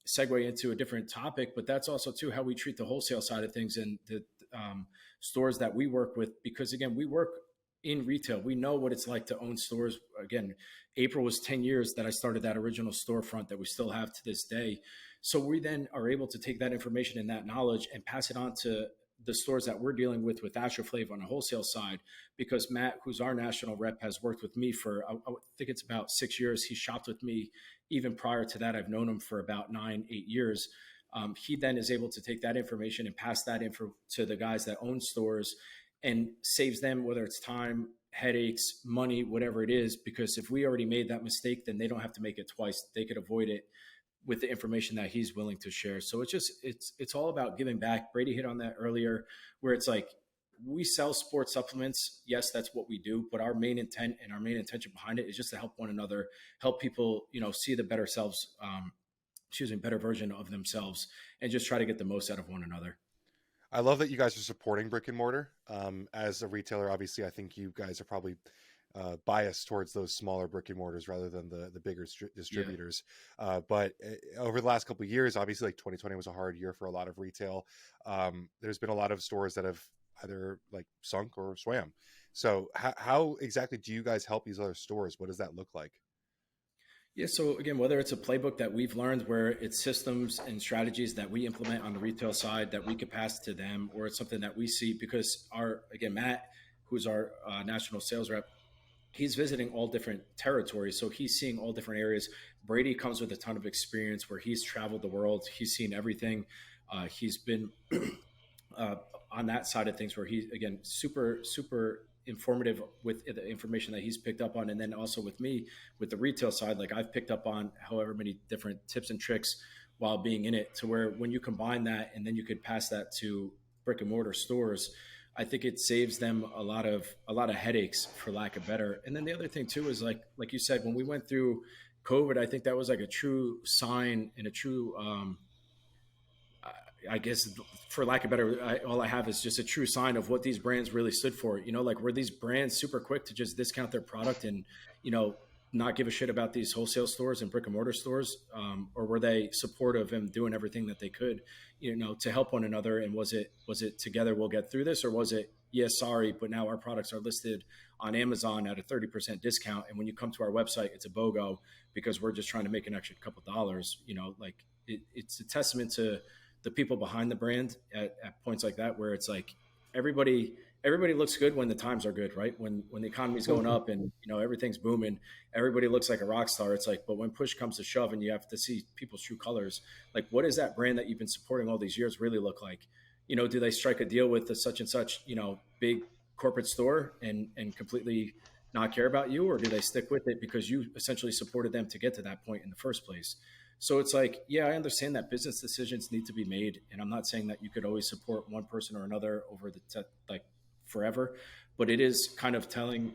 segue into a different topic, but that's also too how we treat the wholesale side of things, and the stores that we work with. Because again, we work in retail. We know what it's like to own stores. Again, April was 10 years that I started that original storefront that we still have to this day. So we then are able to take that information and that knowledge and pass it on to the stores that we're dealing with AstroFlav on the wholesale side. Because Matt, who's our national rep, has worked with me for, I think it's about 6 years. He shopped with me even prior to that. I've known him for about 9-8 years. He then is able to take that information and pass that info to the guys that own stores, and saves them, whether it's time, headaches, money, whatever it is. Because if we already made that mistake, then they don't have to make it twice. They could avoid it with the information that he's willing to share. So it's all about giving back. Brady hit on that earlier, where it's we sell sports supplements. Yes, that's what we do, but our main intent and our main intention behind it is just to help one another, help people, see the better selves, better version of themselves, and just try to get the most out of one another. I love that you guys are supporting brick and mortar. As a retailer, obviously, I think you guys are probably biased towards those smaller brick and mortars rather than the bigger distributors. Yeah. But over the last couple of years, obviously, 2020 was a hard year for a lot of retail. There's been a lot of stores that have either sunk or swam. So how exactly do you guys help these other stores? What does that look like? Yeah. So again, whether it's a playbook that we've learned, where it's systems and strategies that we implement on the retail side that we could pass to them, or it's something that we see, because Matt, who's our national sales rep, he's visiting all different territories. So he's seeing all different areas. Brady comes with a ton of experience, where he's traveled the world. He's seen everything. He's been on that side of things, where he's, again, super, super informative with the information that he's picked up on. And then also with me, with the retail side, like I've picked up on however many different tips and tricks while being in it, to where when you combine that and then you could pass that to brick and mortar stores, I think it saves them a lot of headaches, for lack of better. And then the other thing too is like you said, when we went through COVID, I think that was like a true sign and a true, I guess, for lack of better, all I have is just a true sign of what these brands really stood for. You know, like, were these brands super quick to just discount their product and, you know, not give a shit about these wholesale stores and brick and mortar stores? Or were they supportive and doing everything that they could, you know, to help one another? And was it together we'll get through this? Or was it, yeah, sorry, but now our products are listed on Amazon at a 30% discount, and when you come to our website, it's a BOGO because we're just trying to make an extra couple dollars? You know, like, it's a testament to the people behind the brand at points like that, where it's like everybody looks good when the times are good, right? When the economy's going up and, you know, everything's booming, everybody looks like a rock star. It's like, but when push comes to shove and you have to see people's true colors, like, what does that brand that you've been supporting all these years really look like? You know, do they strike a deal with the such and such, you know, big corporate store and completely not care about you? Or do they stick with it because you essentially supported them to get to that point in the first place? So it's like, yeah, I understand that business decisions need to be made. And I'm not saying that you could always support one person or another over like forever, but it is kind of telling.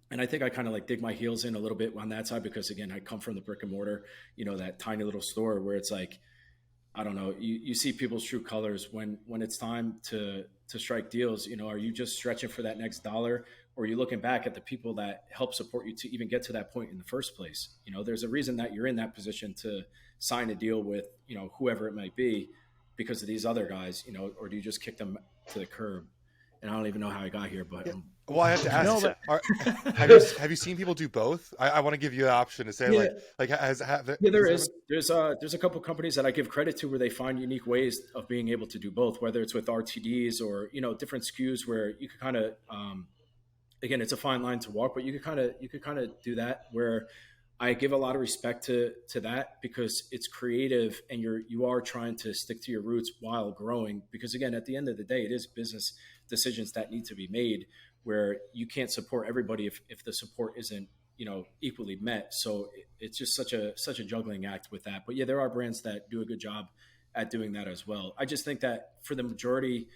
And I think I kind of like dig my heels in a little bit on that side, because again, I come from the brick and mortar, you know, that tiny little store where it's like, I don't know, you see people's true colors when it's time to strike deals. You know, are you just stretching for that next dollar, or are you looking back at the people that help support you to even get to that point in the first place? You know, there's a reason that you're in that position to sign a deal with, you know, whoever it might be, because of these other guys, you know, or do you just kick them to the curb? And I don't even know how I got here, but yeah. Well, I have to ask, have you seen people do both? I want to give you the option to say, there's a couple companies that I give credit to where they find unique ways of being able to do both, whether it's with RTDs or, you know, different SKUs where you could kind of, again, it's a fine line to walk, but you could kind of do that, where I give a lot of respect to that, because it's creative and you are trying to stick to your roots while growing. Because again, at the end of the day, it is business decisions that need to be made, where you can't support everybody if the support isn't, you know, equally met. So it's just such a juggling act with that. But yeah, there are brands that do a good job at doing that as well. I just think that for the majority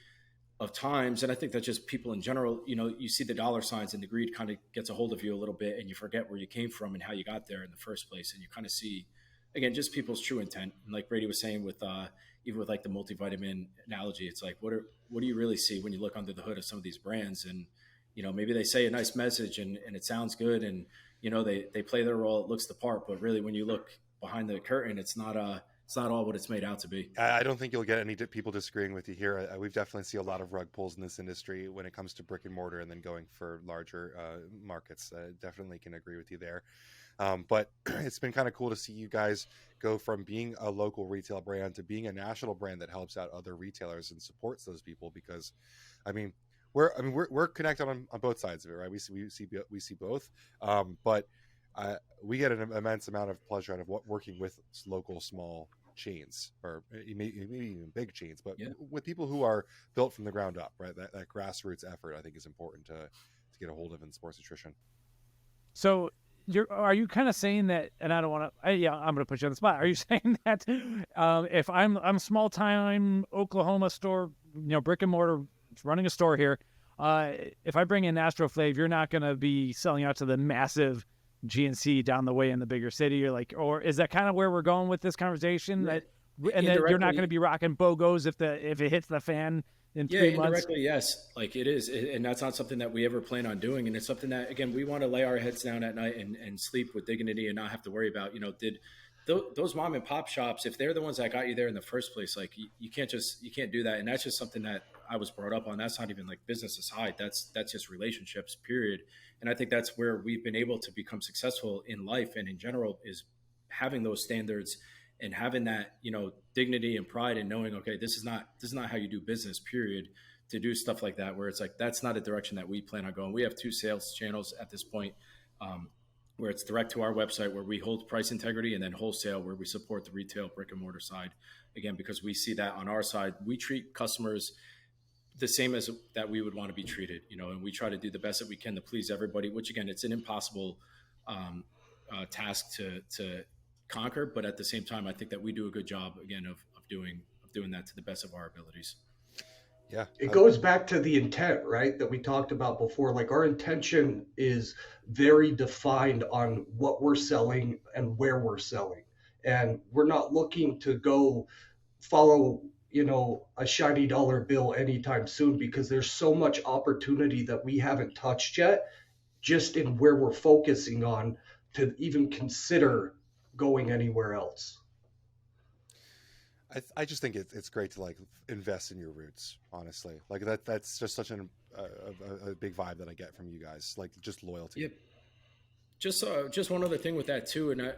of times, and I think that just people in general, you know, you see the dollar signs and the greed kind of gets a hold of you a little bit, and you forget where you came from and how you got there in the first place. And you kind of see, again, just people's true intent. And like Brady was saying with, even with like the multivitamin analogy, it's like, what do you really see when you look under the hood of some of these brands? And, you know, maybe they say a nice message and it sounds good, and, you know, they play their role, it looks the part, but really when you look behind the curtain, it's not all what it's made out to be. I don't think you'll get any people disagreeing with you here. We've definitely seen a lot of rug pulls in this industry when it comes to brick and mortar and then going for larger markets. Definitely can agree with you there. But it's been kind of cool to see you guys go from being a local retail brand to being a national brand that helps out other retailers and supports those people, because we're connected on both sides of it, right? We see both, but we get an immense amount of pleasure out of working with local small chains, or maybe even big chains, but with people who are built from the ground up, right? That grassroots effort, I think, is important to get a hold of in sports nutrition. So are you kind of saying that, and I don't want to, I'm going to put you on the spot. Are you saying that if I'm small time Oklahoma store, you know, brick and mortar, running a store here, if I bring in AstroFlav, you're not going to be selling out to the massive GNC down the way in the bigger city? You're like, or is that kind of where we're going with this conversation? That, and then you're not going to be rocking BOGOs if it hits the fan in 3 months? Indirectly, yes. Like it is. And that's not something that we ever plan on doing. And it's something that, again, we want to lay our heads down at night and sleep with dignity and not have to worry about, you know, those mom and pop shops, if they're the ones that got you there in the first place, like you can't do that. And that's just something that I was brought up on. That's not even like business aside. That's just relationships, period. And I think that's where we've been able to become successful in life and in general, is having those standards and having that, you know, dignity and pride and knowing, okay, this is not how you do business, period. To do stuff like that, where it's like, that's not a direction that we plan on going. We have 2 sales channels at this point, where it's direct to our website, where we hold price integrity, and then wholesale, where we support the retail brick and mortar side. Again, because we see that on our side, we treat customers the same as that we would want to be treated, you know, and we try to do the best that we can to please everybody, which again, it's an impossible task to conquer. But at the same time, I think that we do a good job again of doing that to the best of our abilities. Yeah. It goes back to the intent, right? That we talked about before. Like our intention is very defined on what we're selling and where we're selling. And we're not looking to go follow, a shiny dollar bill anytime soon, because there's so much opportunity that we haven't touched yet, just in where we're focusing on, to even consider going anywhere else. I just think it's great to like invest in your roots, honestly. Like that's just such a big vibe that I get from you guys, like just loyalty. Yep. Just one other thing with that too, and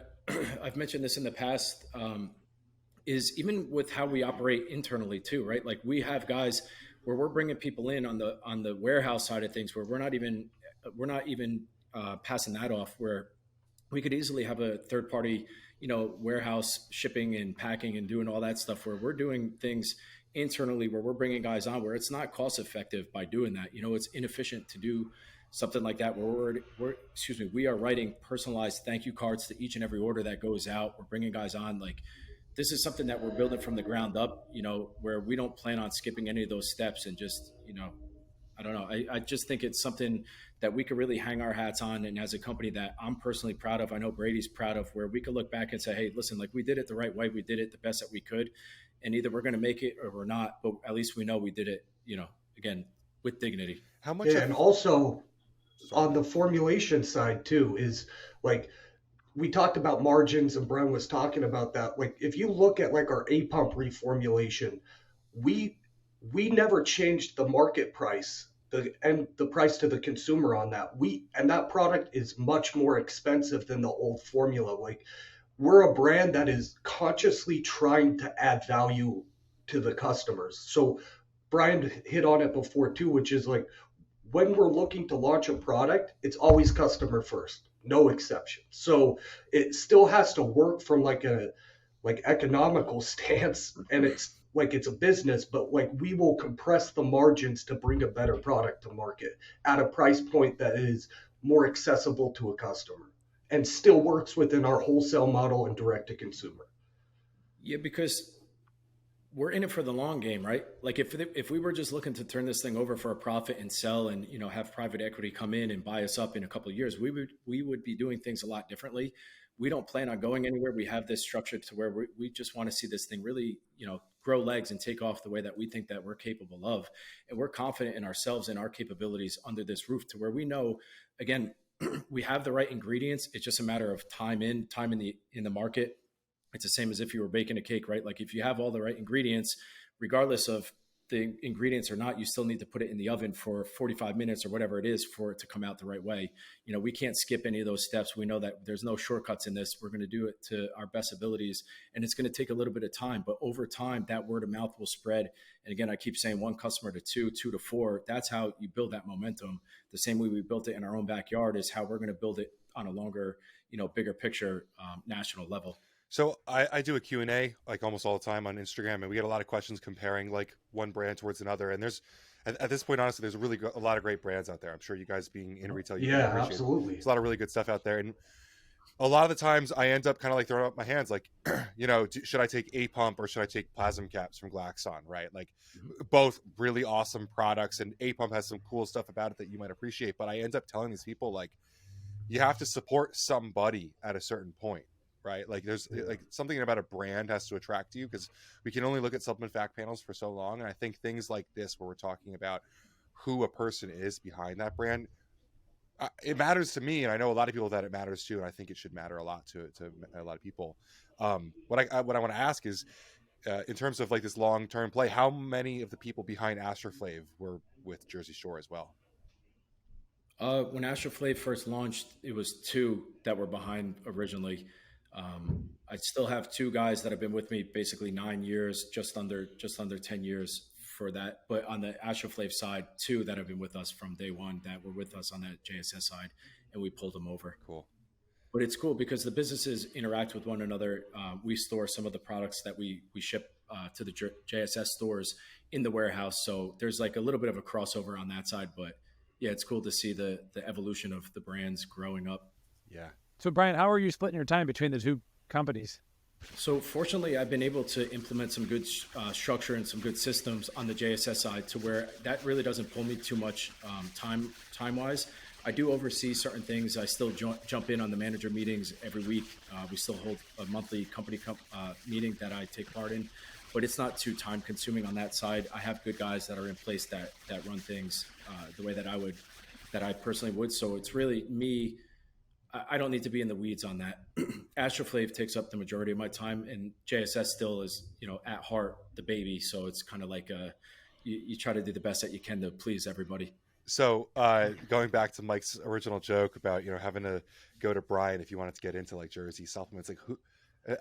I've mentioned this in the past, is even with how we operate internally too, right? Like we have guys where we're bringing people in on the warehouse side of things, where we're not even passing that off, where we could easily have a third party, warehouse shipping and packing and doing all that stuff, where we're doing things internally, where we're bringing guys on, where it's not cost effective by doing that. It's inefficient to do something like that, where we are writing personalized thank you cards to each and every order that goes out. We're bringing guys on. Like, this is something that we're building from the ground up, where we don't plan on skipping any of those steps, and just, I don't know. I just think it's something that we could really hang our hats on. And as a company that I'm personally proud of, I know Brady's proud of, where we could look back and say, hey, listen, like we did it the right way. We did it the best that we could. And either we're going to make it or we're not, but at least we know we did it, again, with dignity. How much? Yeah, and also on the formulation side too, is like, we talked about margins and Brian was talking about that. Like if you look at like our A pump reformulation, we never changed the market price, the price to the consumer on that. And that product is much more expensive than the old formula. Like we're a brand that is consciously trying to add value to the customers. So Brian hit on it before too, which is like when we're looking to launch a product, it's always customer first, no exception. So it still has to work from like economical stance, and it's a business, but like we will compress the margins to bring a better product to market at a price point that is more accessible to a customer and still works within our wholesale model and direct to consumer. Yeah, because we're in it for the long game, right? Like if we were just looking to turn this thing over for a profit and sell and, have private equity come in and buy us up in a couple of years, we would be doing things a lot differently. We don't plan on going anywhere. We have this structured to where we just want to see this thing really, grow legs and take off the way that we think that we're capable of. And we're confident in ourselves and our capabilities under this roof, to where we know, again, we have the right ingredients. It's just a matter of time in the market. It's the same as if you were baking a cake, right? Like if you have all the right ingredients, regardless of the ingredients or not, you still need to put it in the oven for 45 minutes or whatever it is for it to come out the right way. We can't skip any of those steps. We know that there's no shortcuts in this. We're going to do it to our best abilities, and it's going to take a little bit of time, but over time that word of mouth will spread. And again, I keep saying 1 customer to 2 to 4. That's how you build that momentum. The same way we built it in our own backyard is how we're going to build it on a longer, bigger picture, national level. So I do a Q&A like almost all the time on Instagram, and we get a lot of questions comparing like one brand towards another. And there's, at this point, honestly, there's a lot of great brands out there. I'm sure you guys being in retail, yeah, absolutely. There's a lot of really good stuff out there. And a lot of the times I end up kind of like throwing up my hands, like, should I take A pump or should I take plasma caps from Glaxon, right? Like both really awesome products, and A pump has some cool stuff about it that you might appreciate. But I end up telling these people, like, you have to support somebody at a certain point. Right? Like there's like something about a brand has to attract you, because we can only look at supplement fact panels for so long. And I think things like this, where we're talking about who a person is behind that brand, it matters to me. And I know a lot of people that it matters to, and I think it should matter a lot to a lot of people. What I want to ask is, in terms of like this long-term play, how many of the people behind AstroFlav were with Jersey Shore as well? When AstroFlav first launched, it was 2 that were behind originally. I still have 2 guys that have been with me basically 9 years, just under 10 years for that. But on the AstroFlav side, 2 that have been with us from day one, that were with us on that JSS side, and we pulled them over. Cool. But it's cool because the businesses interact with one another. We store some of the products that we ship to the JSS stores in the warehouse. So there's like a little bit of a crossover on that side, but yeah, it's cool to see the evolution of the brands growing up. Yeah. So Brian, how are you splitting your time between the two companies? So fortunately, I've been able to implement some good structure and some good systems on the JSS side to where that really doesn't pull me too much time-wise. I do oversee certain things. I still jump in on the manager meetings every week. We still hold a monthly company meeting that I take part in, but it's not too time-consuming on that side. I have good guys that are in place that run things the way that I personally would. So it's really me. I don't need to be in the weeds on that. AstroFlav takes up the majority of my time, and JSS still is, at heart, the baby. So it's kind of like you try to do the best that you can to please everybody. So going back to Mike's original joke about, having to go to Brian if you wanted to get into like jersey supplements, like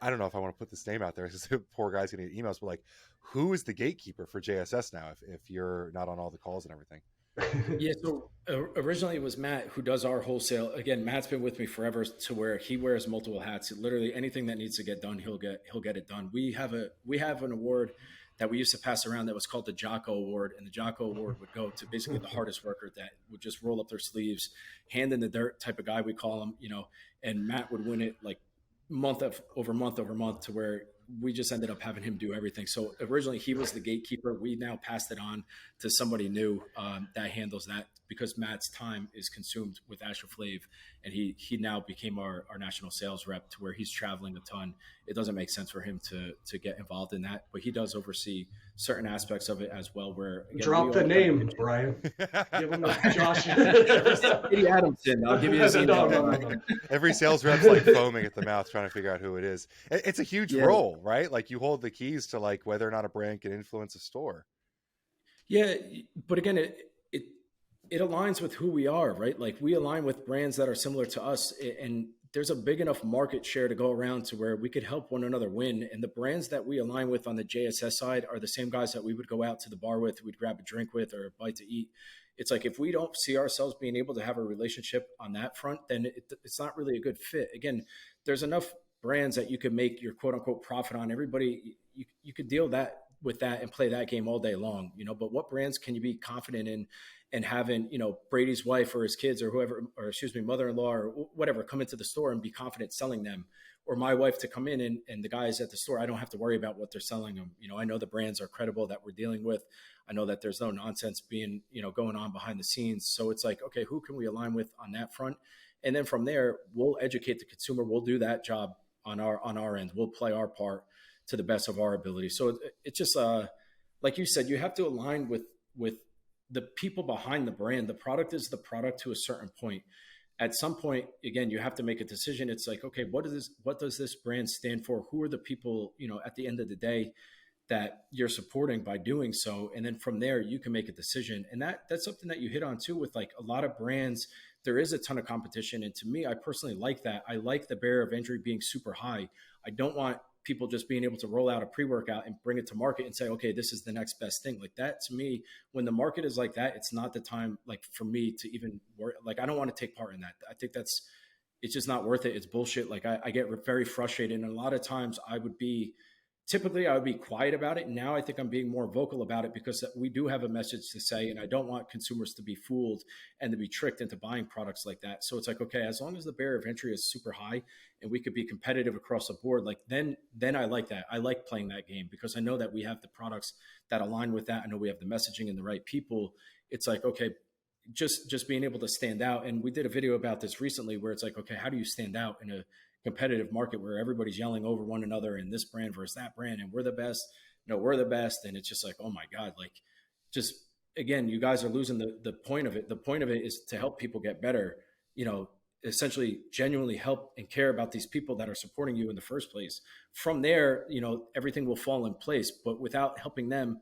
I don't know if I want to put this name out there because the poor guy's going to get emails, but like, who is the gatekeeper for JSS now if you're not on all the calls and everything? Yeah, so originally it was Matt who does our wholesale. Again, Matt's been with me forever to where he wears multiple hats. Literally anything that needs to get done, he'll get it done. We have an award that we used to pass around that was called the Jocko Award, and the Jocko Award would go to basically the hardest worker that would just roll up their sleeves, hand in the dirt type of guy we call him, and Matt would win it like month over month to where we just ended up having him do everything. So originally he was the gatekeeper. We now passed it on to somebody new that handles that because Matt's time is consumed with AstroFlav, and he now became our national sales rep to where he's traveling a ton. It doesn't make sense for him to get involved in that, but he does oversee certain aspects of it as well. Where again, drop the name, Brian. Give him a Josh Brady Adamson. I'll give you his email. No. Every sales rep's like foaming at the mouth trying to figure out who it is. It's a huge role, right? Like you hold the keys to like whether or not a brand can influence a store. Yeah, but again, it aligns with who we are, right? Like we align with brands that are similar to us, and there's a big enough market share to go around to where we could help one another win. And the brands that we align with on the JSS side are the same guys that we would go out to the bar with, we'd grab a drink with or a bite to eat. It's like, if we don't see ourselves being able to have a relationship on that front, then it's not really a good fit. Again, there's enough brands that you could make your quote unquote profit on. Everybody, you could deal with that and play that game all day long, but what brands can you be confident in and having, Brady's wife or his kids or whoever, or excuse me, mother-in-law or whatever, come into the store and be confident selling them, or my wife to come in and the guys at the store, I don't have to worry about what they're selling them. I know the brands are credible that we're dealing with. I know that there's no nonsense being, going on behind the scenes. So it's like, okay, who can we align with on that front? And then from there, we'll educate the consumer. We'll do that job on our end. We'll play our part to the best of our ability. So it's just, like you said, you have to align with the people behind the brand. The product is the product to a certain point. At some point, again, you have to make a decision. It's like, okay, what does this brand stand for? Who are the people, at the end of the day that you're supporting by doing so? And then from there, you can make a decision. And that's something that you hit on too, with like a lot of brands, there is a ton of competition. And to me, I personally like that. I like the barrier of entry being super high. I don't want people just being able to roll out a pre-workout and bring it to market and say, okay, this is the next best thing. Like that, to me, when the market is like that, it's not the time, like for me to even worry. Like, I don't want to take part in that. I think it's just not worth it. It's bullshit. Like I get very frustrated. And a lot of times I would be quiet about it. Now I think I'm being more vocal about it because we do have a message to say, and I don't want consumers to be fooled and to be tricked into buying products like that. So it's like, okay, as long as the barrier of entry is super high and we could be competitive across the board, like then I like that. I like playing that game because I know that we have the products that align with that. I know we have the messaging and the right people. It's like, okay, just being able to stand out. And we did a video about this recently where it's like, okay, how do you stand out in a competitive market where everybody's yelling over one another and this brand versus that brand and we're the best? No, we're the best. And it's just like, oh my God, like just, again, you guys are losing the point of it. The point of it is to help people get better, essentially genuinely help and care about these people that are supporting you in the first place. From there, everything will fall in place, but without helping them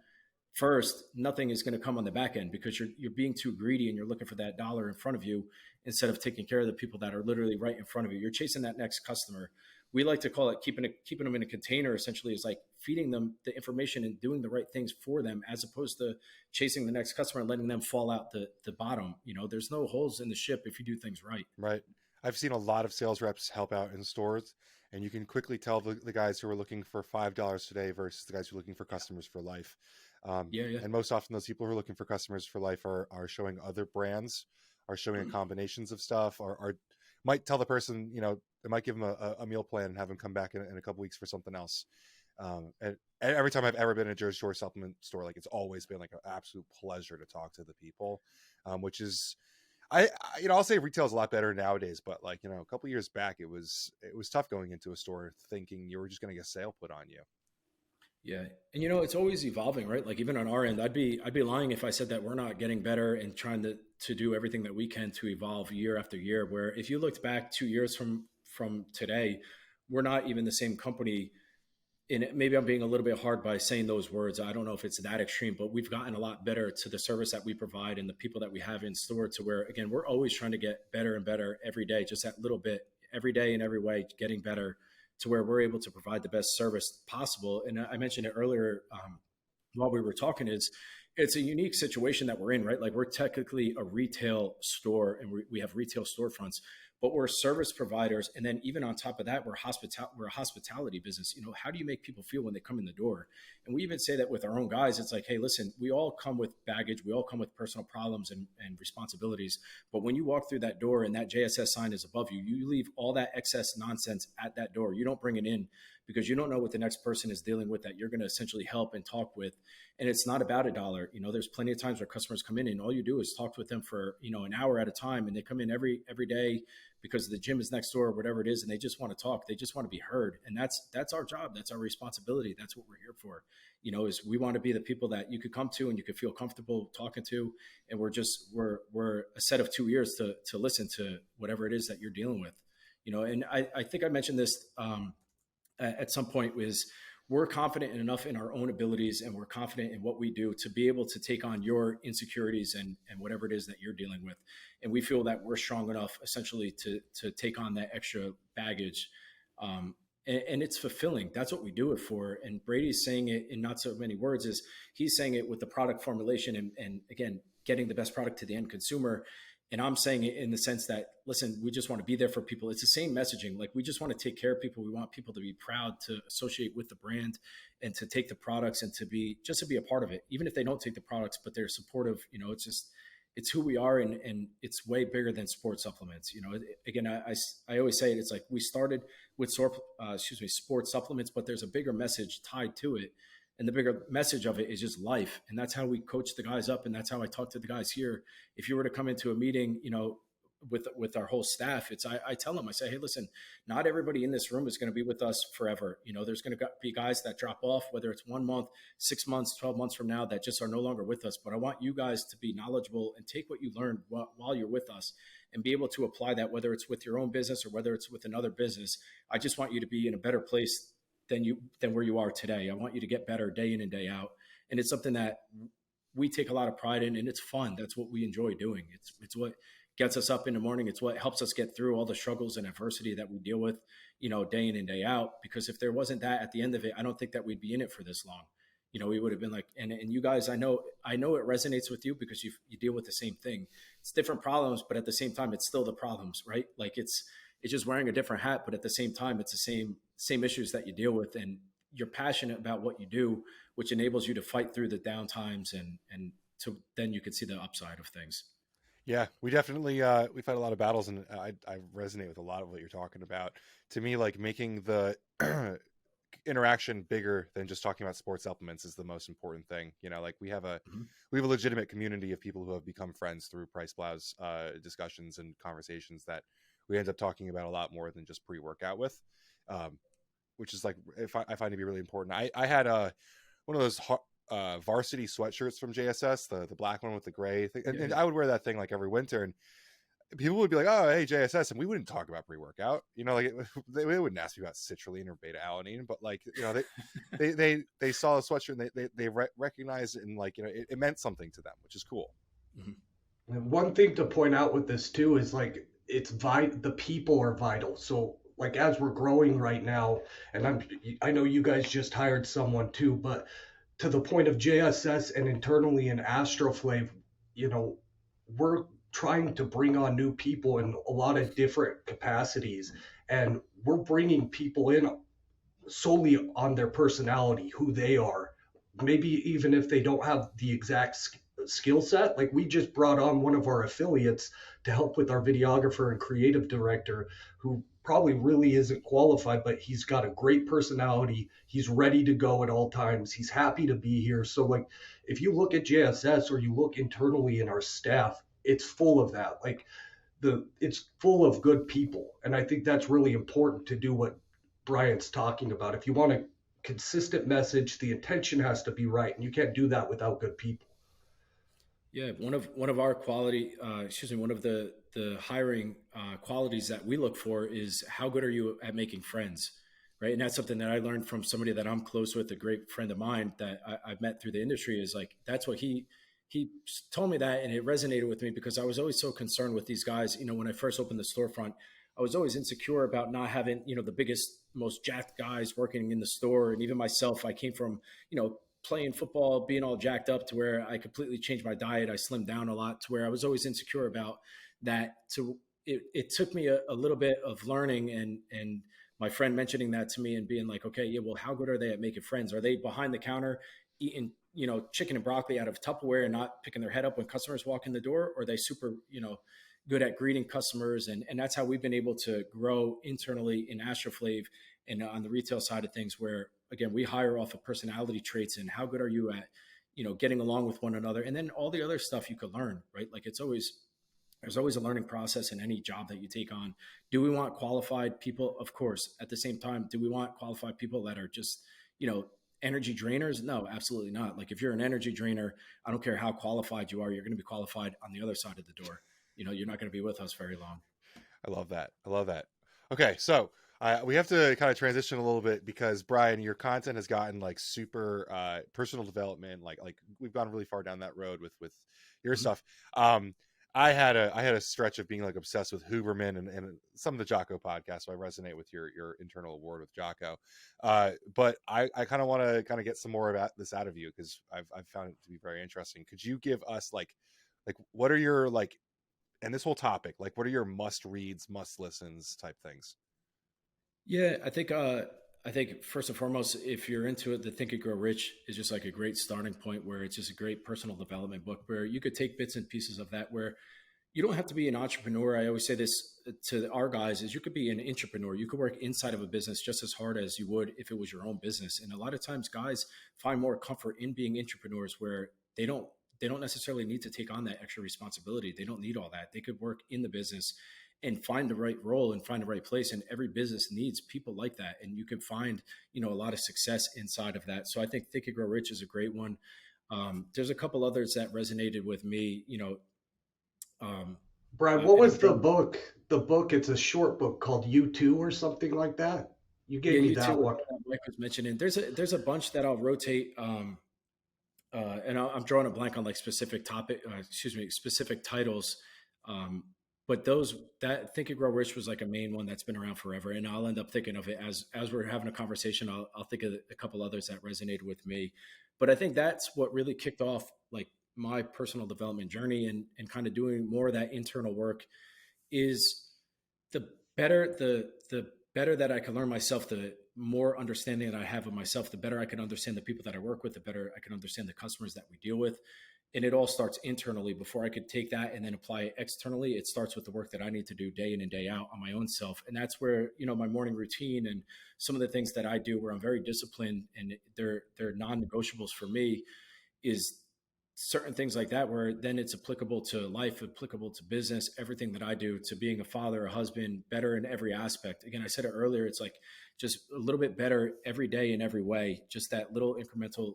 first, nothing is going to come on the back end because you're being too greedy and you're looking for that dollar in front of you instead of taking care of the people that are literally right in front of you. You're chasing that next customer. We like to call it keeping them in a container, essentially, is like feeding them the information and doing the right things for them, as opposed to chasing the next customer and letting them fall out the bottom. There's no holes in the ship if you do things right. Right. I've seen a lot of sales reps help out in stores, and you can quickly tell the guys who are looking for $5 today versus the guys who are looking for customers for life. Yeah. And most often those people who are looking for customers for life are showing other brands, are showing combinations of stuff, or might tell the person, they might give them a meal plan and have them come back in a couple weeks for something else. And every time I've ever been in a Jersey Shore supplement store, like it's always been like an absolute pleasure to talk to the people, which is, I'll say retail is a lot better nowadays, but like, a couple of years back, it was tough going into a store thinking you were just going to get a sale put on you. Yeah. And it's always evolving, right? Like even on our end, I'd be lying if I said that we're not getting better and trying to do everything that we can to evolve year after year, where if you looked back 2 years from today, we're not even the same company. And maybe I'm being a little bit hard by saying those words. I don't know if it's that extreme, but we've gotten a lot better to the service that we provide and the people that we have in store, to where, again, we're always trying to get better and better every day, just that little bit, every day in every way, getting better to where we're able to provide the best service possible. And I mentioned it earlier while we were talking, it's a unique situation that we're in, right? Like we're technically a retail store and we have retail storefronts, but we're service providers. And then even on top of that, we're a hospitality business. How do you make people feel when they come in the door? And we even say that with our own guys. It's like, hey, listen, we all come with baggage. We all come with personal problems and responsibilities. But when you walk through that door and that JSS sign is above you, you leave all that excess nonsense at that door. You don't bring it in because you don't know what the next person is dealing with that you're going to essentially help and talk with. And it's not about $1. There's plenty of times where customers come in and all you do is talk with them for, an hour at a time. And they come in every day because the gym is next door or whatever it is. And they just want to talk. They just want to be heard. And that's our job. That's our responsibility. That's what we're here for. Is we want to be the people that you could come to and you could feel comfortable talking to. And we're a set of 2 ears to listen to whatever it is that you're dealing with, and I think I mentioned this at some point, was we're confident enough in our own abilities and we're confident in what we do to be able to take on your insecurities and whatever it is that you're dealing with. And we feel that we're strong enough essentially to take on that extra baggage. And it's fulfilling. That's what we do it for. And Brady's saying it in not so many words, is he's saying it with the product formulation and again, getting the best product to the end consumer. And I'm saying it in the sense that, listen, we just want to be there for people. It's the same messaging. Like we just want to take care of people. We want people to be proud to associate with the brand and to take the products and to be a part of it. Even if they don't take the products, but they're supportive, it's who we are. And it's way bigger than sports supplements. Again, I always say it, it's like we started with sports supplements, but there's a bigger message tied to it. And the bigger message of it is just life. And that's how we coach the guys up. And that's how I talk to the guys here. If you were to come into a meeting, with our whole staff, I tell them, I say, hey, listen, not everybody in this room is going to be with us forever. There's going to be guys that drop off, whether it's 1 month, 6 months, 12 months from now, that just are no longer with us. But I want you guys to be knowledgeable and take what you learned while you're with us and be able to apply that, whether it's with your own business or whether it's with another business. I just want you to be in a better place than where you are today. I want you to get better day in and day out. And it's something that we take a lot of pride in, and it's fun. That's what we enjoy doing. It's what gets us up in the morning. It's what helps us get through all the struggles and adversity that we deal with, day in and day out. Because if there wasn't that at the end of it, I don't think that we'd be in it for this long. We would have been like, and you guys, I know it resonates with you because you deal with the same thing. It's different problems, but at the same time, it's still the problems, right? Like it's just wearing a different hat, but at the same time, it's the same issues that you deal with, and you're passionate about what you do, which enables you to fight through the down times and so then you can see the upside of things. Yeah, we definitely, we've had a lot of battles, and I resonate with a lot of what you're talking about. To me, like making the interaction bigger than just talking about sports supplements is the most important thing. Like we have a legitimate community of people who have become friends through PricePlow's discussions and conversations that we end up talking about a lot more than just pre-workout with, which is like, I find to be really important. I had one of those varsity sweatshirts from JSS, the black one with the gray thing. And I would wear that thing like every winter, and people would be like, oh, hey, JSS. And we wouldn't talk about pre-workout, they wouldn't ask me about citrulline or beta alanine, but like, they saw the sweatshirt and they recognized it, and like, it meant something to them, which is cool. Mm-hmm. And one thing to point out with this too is like, the people are vital. So like, as we're growing right now, and I know you guys just hired someone too, but to the point of JSS and internally in AstroFlav, we're trying to bring on new people in a lot of different capacities. And we're bringing people in solely on their personality, who they are. Maybe even if they don't have the exact skill set. Like we just brought on one of our affiliates to help with our videographer and creative director, who probably really isn't qualified, but he's got a great personality. He's ready to go at all times. He's happy to be here. So like if you look at JSS or you look internally in our staff, it's full of that. Like it's full of good people. And I think that's really important to do what Brian's talking about. If you want a consistent message, the intention has to be right, and you can't do that without good people. Yeah, one of our one of the hiring qualities that we look for is how good are you at making friends, right? And that's something that I learned from somebody that I'm close with, a great friend of mine that I've met through the industry. Is like that's what he told me that, and it resonated with me because I was always so concerned with these guys. You know, when I first opened the storefront, I was always insecure about not having, you know, the biggest, most jacked guys working in the store. And even myself, I came from, you know, playing football, being all jacked up to where I completely changed my diet. I slimmed down a lot to where I was always insecure about that. So it took me a little bit of learning and my friend mentioning that to me and being like, okay, yeah, well, how good are they at making friends? Are they behind the counter eating, you know, chicken and broccoli out of Tupperware and not picking their head up when customers walk in the door? Or are they super, you know, good at greeting customers? And that's how we've been able to grow internally in AstroFlav and on the retail side of things, where again, we hire off of personality traits and how good are you at, you know, getting along with one another. And then all the other stuff you could learn, right? Like there's always a learning process in any job that you take on. Do we want qualified people? Of course. At the same time, do we want qualified people that are just, you know, energy drainers? No, absolutely not. Like if you're an energy drainer, I don't care how qualified you are, you're going to be qualified on the other side of the door. You know, you're not going to be with us very long. I love that. Okay. So we have to kind of transition a little bit because Brian, your content has gotten like super personal development. Like we've gone really far down that road with your stuff. I had a stretch of being like obsessed with Huberman and some of the Jocko podcasts. So I resonate with your internal award with Jocko. But I kind of want to kind of get some more about this out of you because I've found it to be very interesting. Could you give us like what are your like, and this whole topic, like what are your must reads, must listens type things? Yeah, I think first and foremost, if you're into it, the Think and Grow Rich is just like a great starting point where it's just a great personal development book where you could take bits and pieces of that where you don't have to be an entrepreneur. I always say this to our guys is you could be an entrepreneur. You could work inside of a business just as hard as you would if it was your own business. And a lot of times guys find more comfort in being entrepreneurs where they don't necessarily need to take on that extra responsibility. They don't need all that. They could work in the business and find the right role and find the right place. And every business needs people like that. And you can find, you know, a lot of success inside of that. So I think Think and Grow Rich is a great one. There's a couple others that resonated with me, you know. Brian, what was the book? The book, it's a short book called U2 or something like that. You gave me that one. Mike was mentioning. There's a bunch that I'll rotate. And I'm drawing a blank on like specific titles. But that Think and Grow Rich was like a main one that's been around forever. And I'll end up thinking of it as we're having a conversation. I'll think of a couple others that resonated with me. But I think that's what really kicked off like my personal development journey and kind of doing more of that internal work is the better that I can learn myself, the more understanding that I have of myself, the better I can understand the people that I work with, the better I can understand the customers that we deal with. And it all starts internally before I could take that and then apply it externally. It starts with the work that I need to do day in and day out on my own self. And that's where, you know, my morning routine and some of the things that I do where I'm very disciplined and they're non-negotiables for me is certain things like that, where then it's applicable to life, applicable to business, everything that I do, to being a father, a husband, better in every aspect. Again, I said it earlier, it's like just a little bit better every day in every way, just that little incremental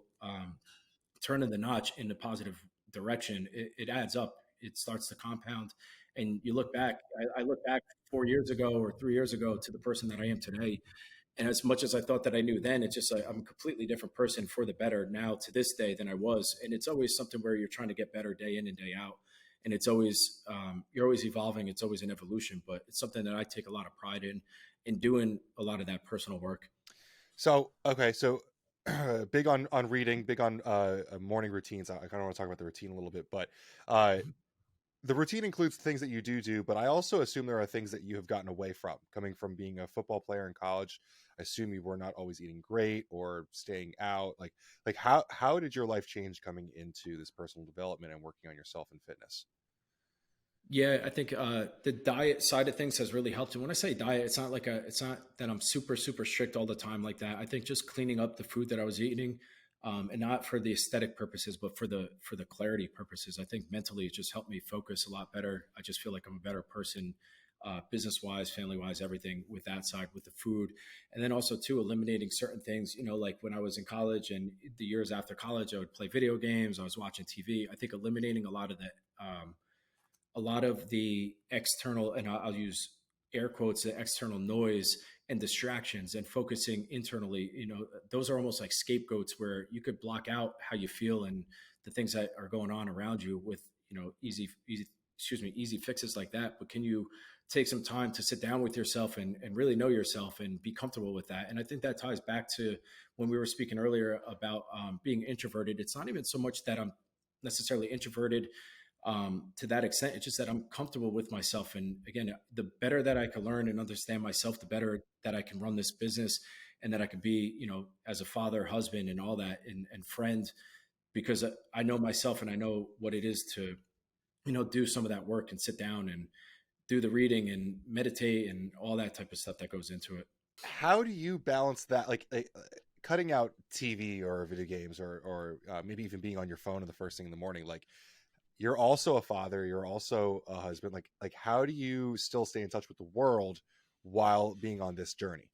turn of the notch in the positive direction. It adds up. It starts to compound. And you look back, I look back 4 years ago or 3 years ago to the person that I am today. And as much as I thought that I knew then, it's just like I'm a completely different person for the better now to this day than I was. And it's always something where you're trying to get better day in and day out. And it's always, you're always evolving. It's always an evolution, but it's something that I take a lot of pride in doing a lot of that personal work. So, okay. So big on reading, big on morning routines. I kind of want to talk about the routine a little bit, but the routine includes things that you do, but I also assume there are things that you have gotten away from. Coming from being a football player in college, I assume you were not always eating great or staying out. Like how did your life change coming into this personal development and working on yourself and fitness? Yeah, I think the diet side of things has really helped. And when I say diet, it's not that I'm super, super strict all the time like that. I think just cleaning up the food that I was eating, and not for the aesthetic purposes, but for the clarity purposes. I think mentally it just helped me focus a lot better. I just feel like I'm a better person, business wise, family wise, everything with that side, with the food. And then also too, eliminating certain things, like when I was in college and the years after college, I would play video games, I was watching TV. I think eliminating a lot of that, a lot of the external, and I'll use air quotes, the external noise and distractions, and focusing internally, those are almost like scapegoats where you could block out how you feel and the things that are going on around you with, easy fixes like that. But can you take some time to sit down with yourself and really know yourself and be comfortable with that? And I think that ties back to when we were speaking earlier about being introverted. It's not even so much that I'm necessarily introverted to that extent. It's just that I'm comfortable with myself. And again, the better that I can learn and understand myself, the better that I can run this business, and that I can be, as a father, husband, and all that, and friend, because I know myself and I know what it is to, do some of that work and sit down and do the reading and meditate and all that type of stuff that goes into it. How do you balance that? Cutting out TV or video games or maybe even being on your phone in the first thing in the morning, like, you're also a father, you're also a husband. Like how do you still stay in touch with the world while being on this journey?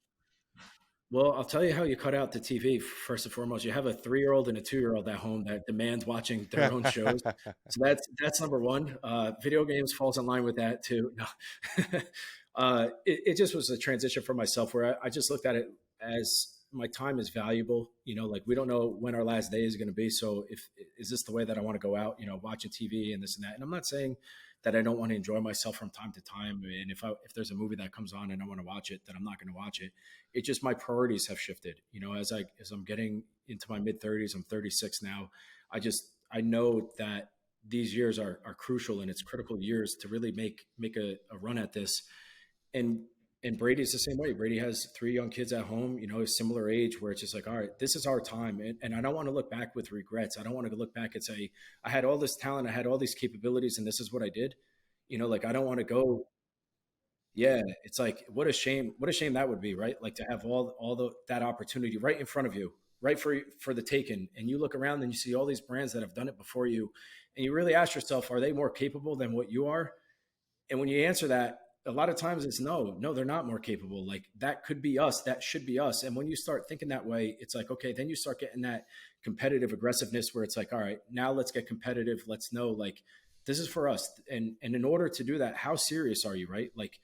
Well, I'll tell you how you cut out the TV. First and foremost, you have a 3-year-old and a 2-year-old at home that demands watching their own shows. So that's number one. Video games falls in line with that too. No. It just was a transition for myself where I just looked at it as my time is valuable. Like we don't know when our last day is going to be. So is this the way that I want to go out, watching TV and this and that? And I'm not saying that I don't want to enjoy myself from time to time. And if there's a movie that comes on and I want to watch it, then I'm not going to watch it. It's just my priorities have shifted. As I'm getting into my mid 30s, I'm 36 now. I know that these years are crucial, and it's critical years to really make a run at this. And Brady's the same way. Brady has 3 young kids at home, a similar age, where it's just like, all right, this is our time. And I don't want to look back with regrets. I don't want to look back and say, I had all this talent, I had all these capabilities, and this is what I did. I don't want to go. Yeah. It's like, what a shame that would be, right? Like to have that opportunity right in front of you, right for the taking. And you look around and you see all these brands that have done it before you. And you really ask yourself, are they more capable than what you are? And when you answer that, a lot of times it's no, they're not more capable. Like that could be us. That should be us. And when you start thinking that way, it's like, okay, then you start getting that competitive aggressiveness where it's like, all right, now let's get competitive. Let's know like, this is for us. And in order to do that, how serious are you? Right? Like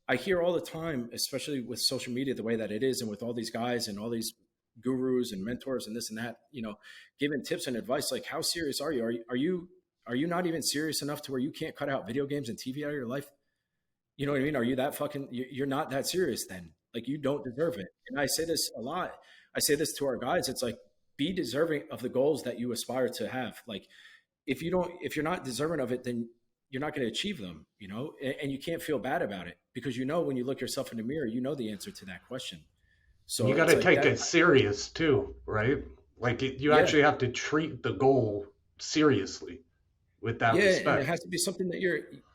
I hear all the time, especially with social media, the way that it is, and with all these guys and all these gurus and mentors and this and that, giving tips and advice, like how serious are you? Are you not even serious enough to where you can't cut out video games and TV out of your life? You know what I mean? Are you that you're not that serious then? Like you don't deserve it. And I say this a lot. I say this to our guys. It's like, be deserving of the goals that you aspire to have. Like if you're not deserving of it, then you're not going to achieve them, and you can't feel bad about it because, when you look yourself in the mirror, the answer to that question. So you got to take it serious too, right? Like you actually have to treat the goal seriously with that respect. And it has to be something that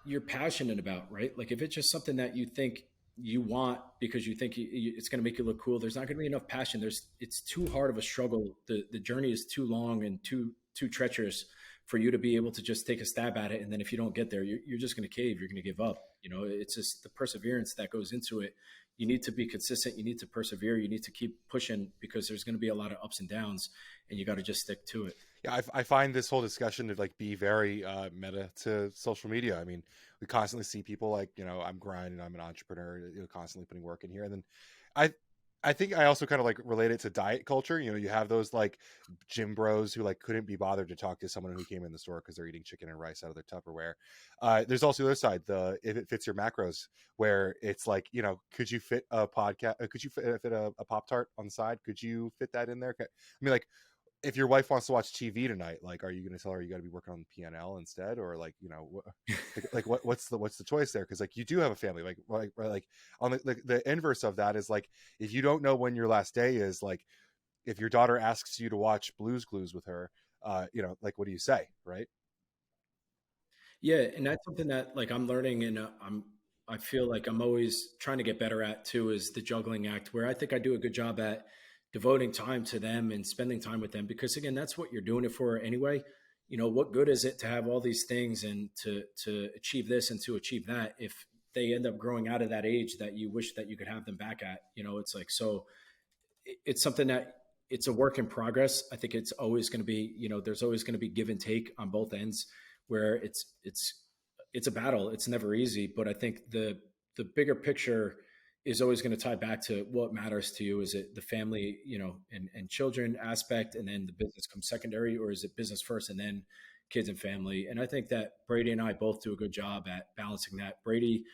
you're passionate about, right? Like if it's just something that you think you want because you think it's going to make you look cool, there's not going to be enough passion. It's too hard of a struggle. The journey is too long and too treacherous for you to be able to just take a stab at it. And then if you don't get there, you're just going to cave. You're going to give up. It's just the perseverance that goes into it. You need to be consistent. You need to persevere. You need to keep pushing because there's going to be a lot of ups and downs, and you got to just stick to it. Yeah, I find this whole discussion to be very meta to social media. I mean, we constantly see people like, I'm grinding, I'm an entrepreneur, constantly putting work in here. And then I think I also kind of relate it to diet culture. You have those gym bros who couldn't be bothered to talk to someone who came in the store because they're eating chicken and rice out of their Tupperware. There's also the other side, if it fits your macros, where it's could you fit a podcast? Could you fit a Pop-Tart on the side? Could you fit that in there? I mean, if your wife wants to watch TV tonight, like, are you going to tell her you got to be working on the P&L instead, or like, what's the choice there? Because like you do have a family, like on the inverse of that is like, if you don't know when your last day is, like if your daughter asks you to watch Blue's Clues with her, like what do you say, right? Yeah, and that's something that like I'm learning, and I feel like I'm always trying to get better at too, is the juggling act, where I think I do a good job at devoting time to them and spending time with them, because again, that's what you're doing it for anyway. What good is it to have all these things and to achieve this and to achieve that if they end up growing out of that age that you wish that you could have them back at? It's like, so it's something that it's a work in progress. I think it's always going to be, there's always going to be give and take on both ends, where it's a battle. It's never easy, but I think the bigger picture is always going to tie back to what matters to you. Is it the family, and children aspect, and then the business comes secondary, or is it business first and then kids and family? And I think that Brady and I both do a good job at balancing that. Brady,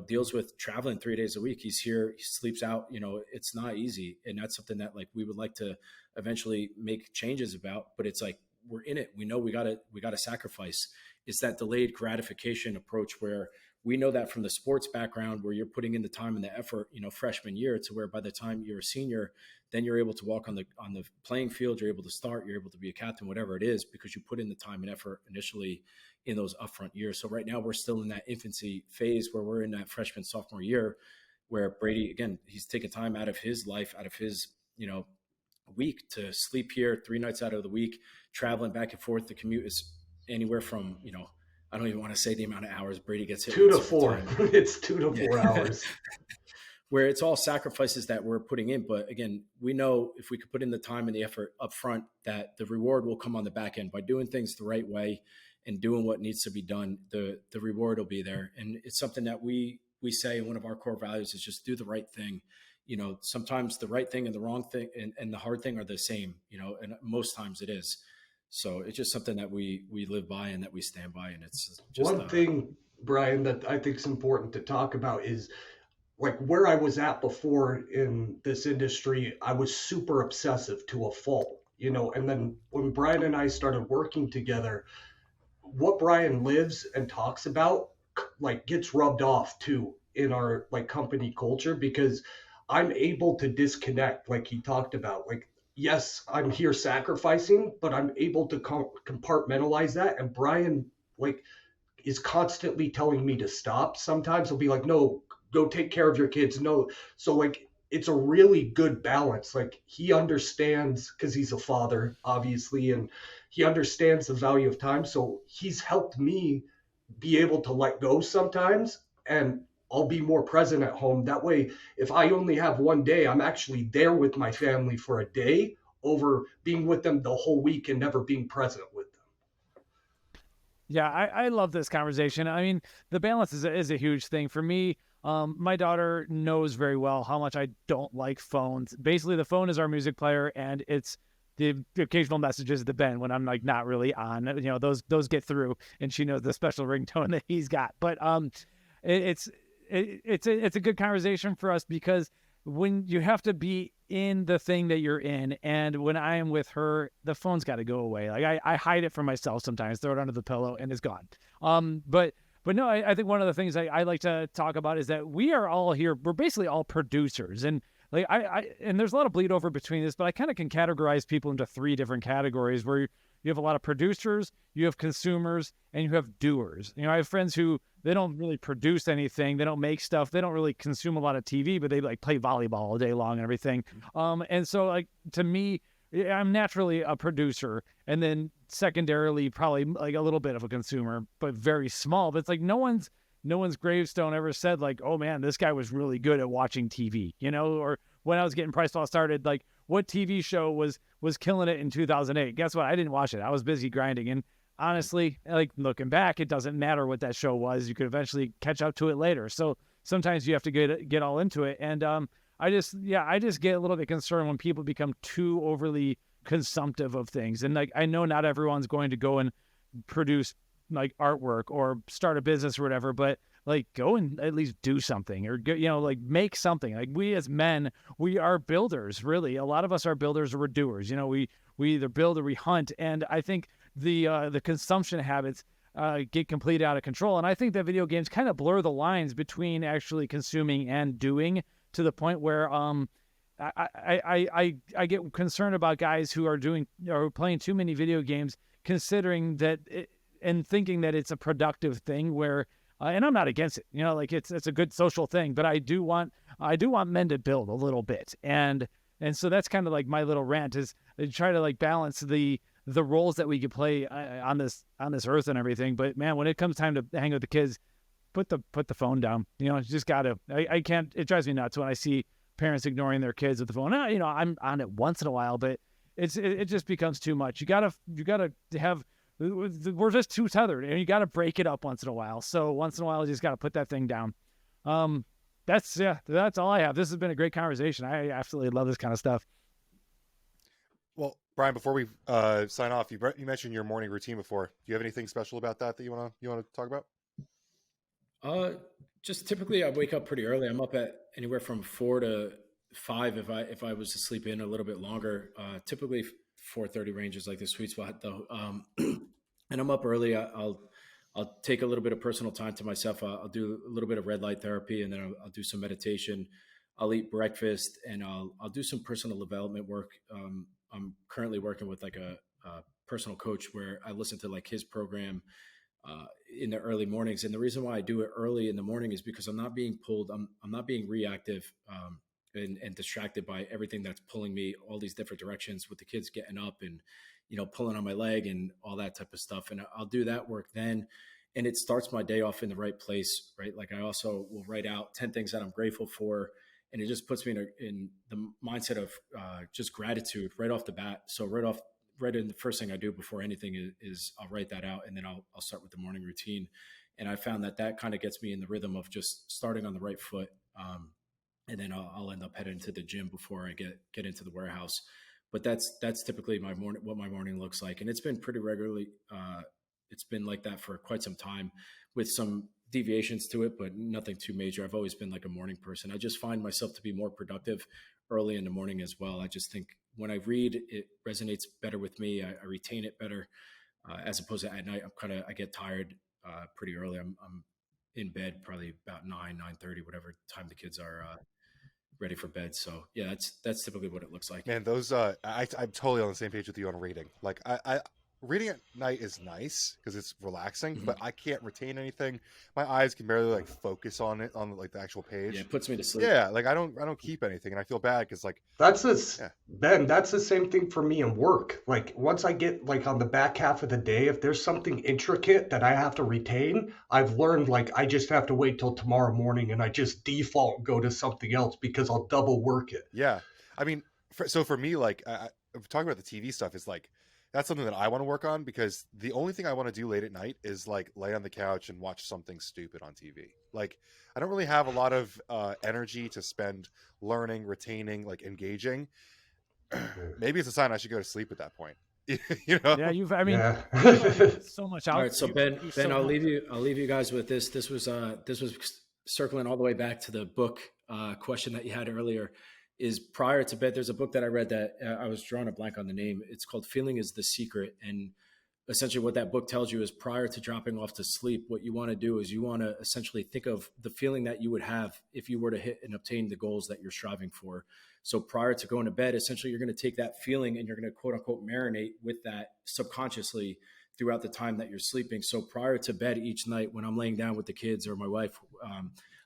deals with traveling 3 days a week. He's here, he sleeps out, it's not easy. And that's something that like we would like to eventually make changes about, but it's like, we're in it. We know we gotta sacrifice. It's that delayed gratification approach, where we know that from the sports background, where you're putting in the time and the effort, freshman year, to where by the time you're a senior, then you're able to walk on the playing field. You're able to start. You're able to be a captain, whatever it is, because you put in the time and effort initially in those upfront years. So right now we're still in that infancy phase, where we're in that freshman sophomore year, where Brady, again, he's taking time out of his life, out of his week to sleep here 3 nights out of the week, traveling back and forth. The commute is anywhere from I don't even want to say the amount of hours Brady gets hit 2 to 4. It's 2 to 4 hours. Where it's all sacrifices that we're putting in. But again, we know if we could put in the time and the effort up front, that the reward will come on the back end by doing things the right way and doing what needs to be done. The reward will be there. And it's something that we say one of our core values is just do the right thing. Sometimes the right thing and the wrong thing and the hard thing are the same, and most times it is. So it's just something that we live by and that we stand by. And it's just one thing, Brian, that I think is important to talk about is like where I was at before in this industry. I was super obsessive to a fault, and then when Brian and I started working together, what Brian lives and talks about like gets rubbed off too in our like company culture, because I'm able to disconnect, like he talked about. Like, yes, I'm here sacrificing, but I'm able to compartmentalize that. And Brian, like, is constantly telling me to stop. Sometimes he'll be like, no, go take care of your kids. No. So, like, it's a really good balance. Like, he understands, because he's a father, obviously, and he understands the value of time. So he's helped me be able to let go sometimes, and I'll be more present at home. That way, if I only have one day, I'm actually there with my family for a day over being with them the whole week and never being present with them. Yeah, I love this conversation. I mean, the balance is a huge thing for me. My daughter knows very well how much I don't like phones. Basically, the phone is our music player, and it's the occasional messages to Ben when I'm like not really on. Those get through, and she knows the special ringtone that he's got. But it's a good conversation for us, because when you have to be in the thing that you're in, and when I am with her, the phone's got to go away. Like I hide it from myself sometimes, throw it under the pillow, and it's gone. But no, I think one of the things I like to talk about is that we are all here. We're basically all producers, and like and there's a lot of bleed over between this, but I kind of can categorize people into 3 different categories, where you have a lot of producers, you have consumers, and you have doers. I have friends who, they don't really produce anything. They don't make stuff. They don't really consume a lot of TV, but they like play volleyball all day long and everything. And so like, to me, I'm naturally a producer, and then secondarily, probably like a little bit of a consumer, but very small. But it's like, no one's gravestone ever said like, oh man, this guy was really good at watching TV, or when I was getting PricePlow started, like what TV show was killing it in 2008? Guess what? I didn't watch it. I was busy grinding. And honestly, like looking back, it doesn't matter what that show was. You could eventually catch up to it later. So sometimes you have to get all into it. And I just get a little bit concerned when people become too overly consumptive of things. And like, I know not everyone's going to go and produce like artwork or start a business or whatever, but like go and at least do something, or go, like make something. Like we as men, we are builders, really. A lot of us are builders or we're doers. We either build or we hunt. And I think the consumption habits get completely out of control. And I think that video games kind of blur the lines between actually consuming and doing, to the point where I get concerned about guys who are playing too many video games, considering that and thinking that it's a productive thing, where and I'm not against it, like it's a good social thing, but I do want men to build a little bit. And so that's kind of like my little rant, is to try to like balance the roles that we could play on this earth and everything. But man, when it comes time to hang with the kids, put the phone down. You just gotta. I can't. It drives me nuts when I see parents ignoring their kids with the phone. I'm on it once in a while, but it just becomes too much. You gotta have. We're just too tethered, and you got to break it up once in a while. So once in a while, you just got to put that thing down. That's all I have. This has been a great conversation. I absolutely love this kind of stuff. Well, Brian, before we sign off, you mentioned your morning routine before. Do you have anything special about that you want to talk about? Just typically I wake up pretty early. I'm up at anywhere from 4 to 5 if I was to sleep in a little bit longer. Typically 4:30 range is like the sweet spot, though. And I'm up early. I'll take a little bit of personal time to myself. I'll do a little bit of red light therapy, and then I'll do some meditation. I'll eat breakfast, and I'll do some personal development work. I'm currently working with like a personal coach, where I listen to like his program in the early mornings. And the reason why I do it early in the morning is because I'm not being pulled. I'm not being reactive and distracted by everything that's pulling me all these different directions, with the kids getting up and, pulling on my leg and all that type of stuff. And I'll do that work then. And it starts my day off in the right place, right? Like I also will write out 10 things that I'm grateful for. And it just puts me in the mindset of just gratitude right off the bat. So right in the first thing I do before anything is I'll write that out, and then I'll start with the morning routine. And I found that kind of gets me in the rhythm of just starting on the right foot. And then I'll end up heading to the gym before I get into the warehouse. But that's typically what my morning looks like. And it's been pretty regularly. It's been like that for quite some time, with some deviations to it, but nothing too major. I've always been like a morning person. I just find myself to be more productive early in the morning as well. I just think when I read, it resonates better with me. I retain it better, as opposed to at night. I get tired pretty early. I'm in bed probably about 9:30, whatever time the kids are ready for bed. So yeah, that's typically what it looks like. Man, those I'm totally on the same page with you on reading. Like I reading at night is nice because it's relaxing, but I can't retain anything. My eyes can barely like focus on it, on like the actual page. Yeah, it puts me to sleep. Yeah, like I don't keep anything, and I feel bad because like Ben, that's the same thing for me in work. Like once I get like on the back half of the day, if there's something intricate that I have to retain, I've learned like I just have to wait till tomorrow morning, and I just default go to something else because I'll double work it. Yeah, I mean, for me, like talking about the TV stuff is like, that's something that I want to work on, because the only thing I want to do late at night is like lay on the couch and watch something stupid on TV. Like I don't really have a lot of energy to spend learning, retaining, like engaging. Maybe it's a sign I should go to sleep at that point. Yeah, so much out. All right, so Ben, I'll leave you guys with this. This was circling all the way back to the book question that you had earlier. Is prior to bed, there's a book that I read that I was drawing a blank on the name. It's called Feeling is the Secret. And essentially what that book tells you is prior to dropping off to sleep, what you want to do is you want to essentially think of the feeling that you would have if you were to hit and obtain the goals that you're striving for. So prior to going to bed, essentially you're going to take that feeling and you're going to quote unquote marinate with that subconsciously throughout the time that you're sleeping. So prior to bed each night, when I'm laying down with the kids or my wife,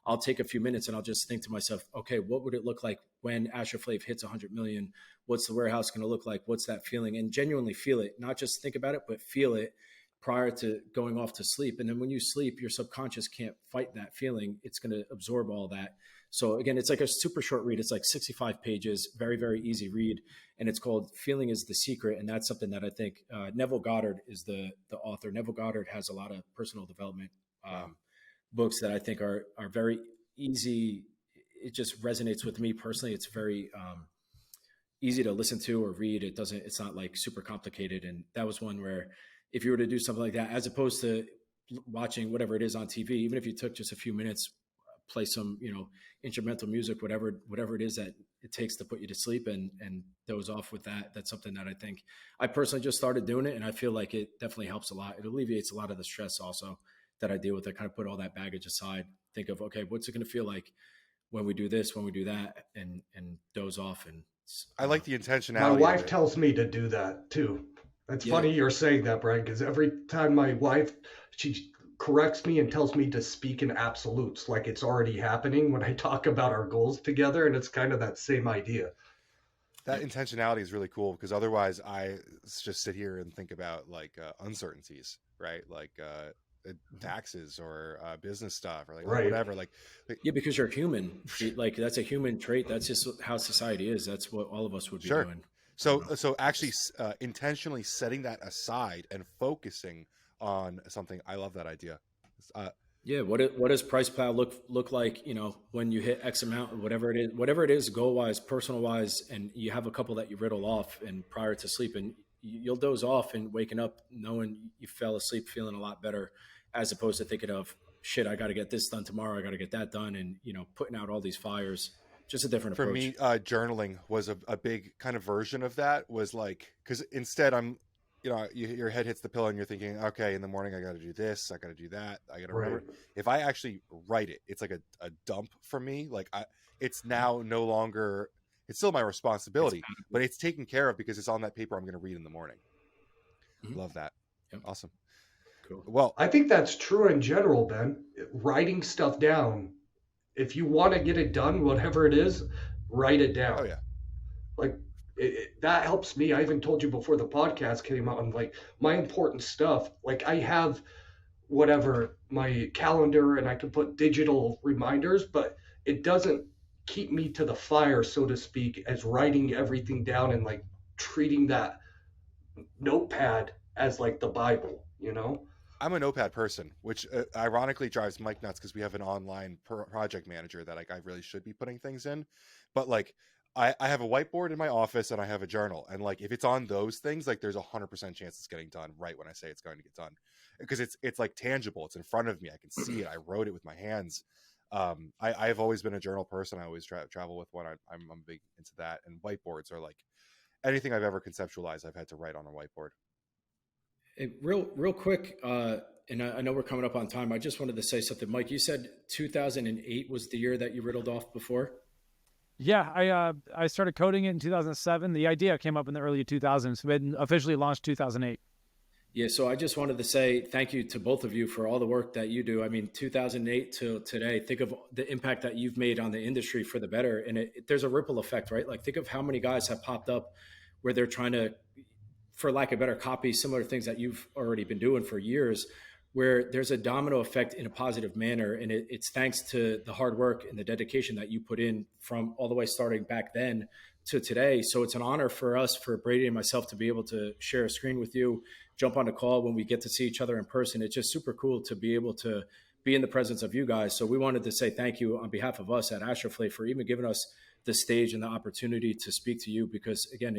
I'll take a few minutes and I'll just think to myself, okay, what would it look like when AstroFlav hits 100 million? What's the warehouse going to look like? What's that feeling? And genuinely feel it, not just think about it, but feel it prior to going off to sleep. And then when you sleep, your subconscious can't fight that feeling. It's going to absorb all that. So again, it's like a super short read. It's like 65 pages, very, very easy read. And it's called Feeling is the Secret. And that's something that I think Neville Goddard is the author. Neville Goddard has a lot of personal development books that I think are very easy. It just resonates with me personally. It's very easy to listen to or read. It's not like super complicated. And that was one where if you were to do something like that, as opposed to watching whatever it is on TV, even if you took just a few minutes, play some, instrumental music, whatever it is that it takes to put you to sleep and doze off with that. That's something that I think I personally just started doing it. And I feel like it definitely helps a lot. It alleviates a lot of the stress also that I deal with. I kind of put all that baggage aside, think of, okay, what's it going to feel like when we do this, when we do that, and doze off. And I like the intentionality. My wife tells me to do that too. It's funny you're saying that, Brian, because every time my wife, she corrects me and tells me to speak in absolutes, like it's already happening when I talk about our goals together. And it's kind of that same idea. That intentionality is really cool, because otherwise I just sit here and think about like uncertainties, right? Like taxes or business stuff or like whatever. Like, because you're human. Like that's a human trait. That's just how society is. That's what all of us would be doing. So actually intentionally setting that aside and focusing on something. I love that idea. What does PricePlow look like, when you hit X amount or whatever it is, goal wise, personal wise, and you have a couple that you riddle off and prior to sleeping, you'll doze off and waking up knowing you fell asleep feeling a lot better, as opposed to thinking of shit, I got to get this done tomorrow. I got to get that done. And, putting out all these fires, just a different approach. For me, journaling was a big kind of version of that, was like, because instead I'm, your head hits the pillow and you're thinking, okay, in the morning, I got to do this. I got to do that. I got to remember. If I actually write it, it's like a dump for me. Like it's now no longer, it's still my responsibility, but it's taken care of because it's on that paper I'm going to read in the morning. Mm-hmm. Love that. Yep. Awesome. Cool. Well, I think that's true in general, Ben. Writing stuff down. If you want to get it done, whatever it is, write it down. Oh yeah. Like, that helps me. I even told you before the podcast came out, I'm like, my important stuff, like I have whatever, my calendar, and I can put digital reminders, but it doesn't keep me to the fire, so to speak, as writing everything down and like treating that notepad as like the Bible, I'm a notepad person, which ironically drives Mike nuts, because we have an online project manager that I really should be putting things in. But like, I have a whiteboard in my office and I have a journal. And like, if it's on those things, like there's 100% chance it's getting done right when I say it's going to get done, because it's like tangible. It's in front of me. I can see it. I wrote it with my hands. I've always been a journal person. I always travel with one. I'm big into that. And whiteboards are like anything I've ever conceptualized, I've had to write on a whiteboard. Real quick, and I know we're coming up on time. I just wanted to say something. Mike, you said 2008 was the year that you riddled off before? Yeah, I started coding it in 2007. The idea came up in the early 2000s, but officially launched 2008. Yeah, so I just wanted to say thank you to both of you for all the work that you do. I mean, 2008 till today, think of the impact that you've made on the industry for the better. And there's a ripple effect, right? Like think of how many guys have popped up where they're trying to, for lack of better, copy similar things that you've already been doing for years, where there's a domino effect in a positive manner. And it's thanks to the hard work and the dedication that you put in from all the way starting back then to today. So it's an honor for us, for Brady and myself, to be able to share a screen with you, jump on a call when we get to see each other in person. It's just super cool to be able to be in the presence of you guys. So we wanted to say thank you on behalf of us at AstroFlav for even giving us the stage and the opportunity to speak to you, because again,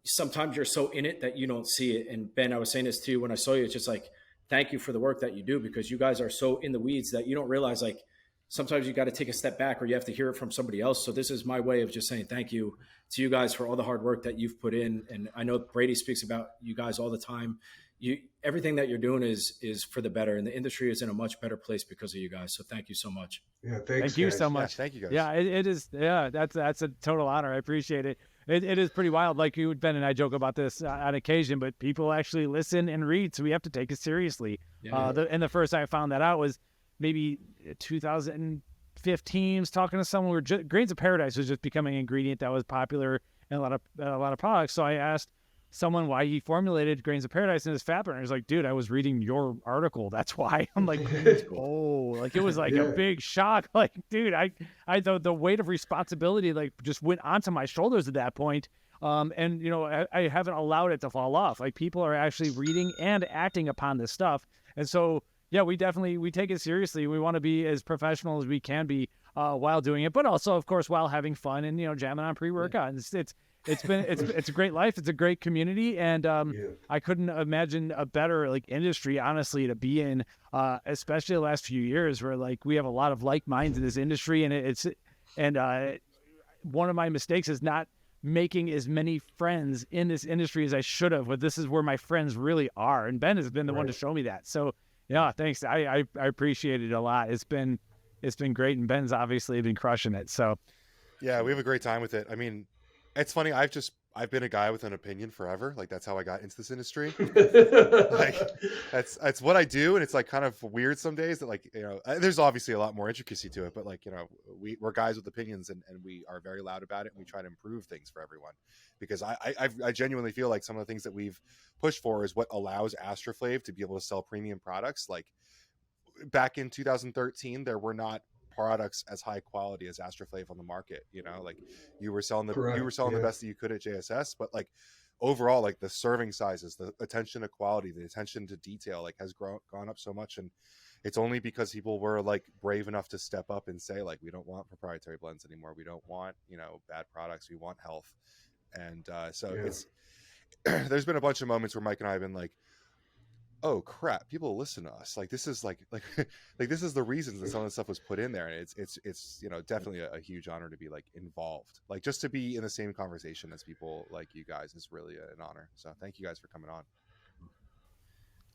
sometimes you're so in it that you don't see it. And Ben, I was saying this to you when I saw you, it's just like, thank you for the work that you do, because you guys are so in the weeds that you don't realize, like, sometimes you got to take a step back or you have to hear it from somebody else. So this is my way of just saying thank you to you guys for all the hard work that you've put in. And I know Brady speaks about you guys all the time. Everything that you're doing is for the better, and the industry is in a much better place because of you guys. So thank you so much. Yeah, thank you so much. Yeah, thank you guys. Yeah, it is. Yeah, that's a total honor. I appreciate it. It is pretty wild. Like you, Ben, and I joke about this on occasion, but people actually listen and read, so we have to take it seriously. Yeah. And the first time I found that out was maybe 2015. I was talking to someone where Grains of Paradise was just becoming an ingredient that was popular in a lot of products. So I asked someone why he formulated Grains of Paradise in his fat burner. He's like, dude, I was reading your article. That's why. I'm like, oh, like it was like a big shock. Like, dude, the weight of responsibility like just went onto my shoulders at that point. And I haven't allowed it to fall off. Like people are actually reading and acting upon this stuff. And so, yeah, we take it seriously. We want to be as professional as we can be while doing it, but also, of course, while having fun and, jamming on pre-workout. It's a great life. It's a great community. And I couldn't imagine a better industry, honestly, to be in, especially the last few years where we have a lot of like minds in this industry. And one of my mistakes is not making as many friends in this industry as I should have, but this is where my friends really are. And Ben has been the one to show me that. So yeah, thanks. I appreciate it a lot. It's been great. And Ben's obviously been crushing it. So yeah, we have a great time with it. I mean, it's funny. I've been a guy with an opinion forever. That's how I got into this industry. That's what I do. And it's kind of weird some days that there's obviously a lot more intricacy to it, but we're guys with opinions and we are very loud about it. And we try to improve things for everyone because I genuinely feel like some of the things that we've pushed for is what allows AstroFlav to be able to sell premium products. Back in 2013, there were not products as high quality as AstroFlav on the market. You were selling the best that you could at JSS, but overall, the serving sizes, the attention to quality, the attention to detail, has gone up so much. And it's only because people were brave enough to step up and say we don't want proprietary blends anymore. We don't want, bad products. We want health. And it's, there's been a bunch of moments where Mike and I have been oh crap, people listen to us. This is this is the reasons that some of the stuff was put in there. And it's definitely a huge honor to be involved, just to be in the same conversation as people like you guys is really an honor. So thank you guys for coming on.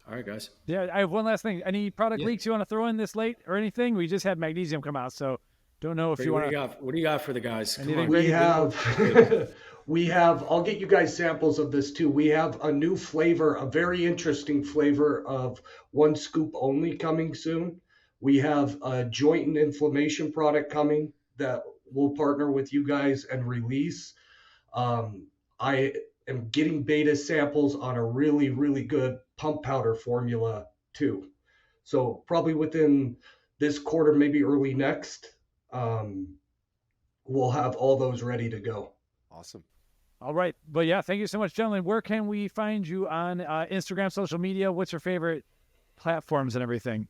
All right, guys. Yeah. I have one last thing. Any product leaks you want to throw in this late or anything? We just had Magnesium come out. So don't know if you want to. What do you got for the guys? We have, I'll get you guys samples of this too. We have a new flavor, a very interesting flavor of 1 scoop only coming soon. We have a joint and inflammation product coming that we'll partner with you guys and release. I am getting beta samples on a really, really good pump powder formula too. So probably within this quarter, maybe early next, we'll have all those ready to go. Awesome. All right. But yeah, thank you so much, gentlemen. Where can we find you on Instagram, social media? What's your favorite platforms and everything?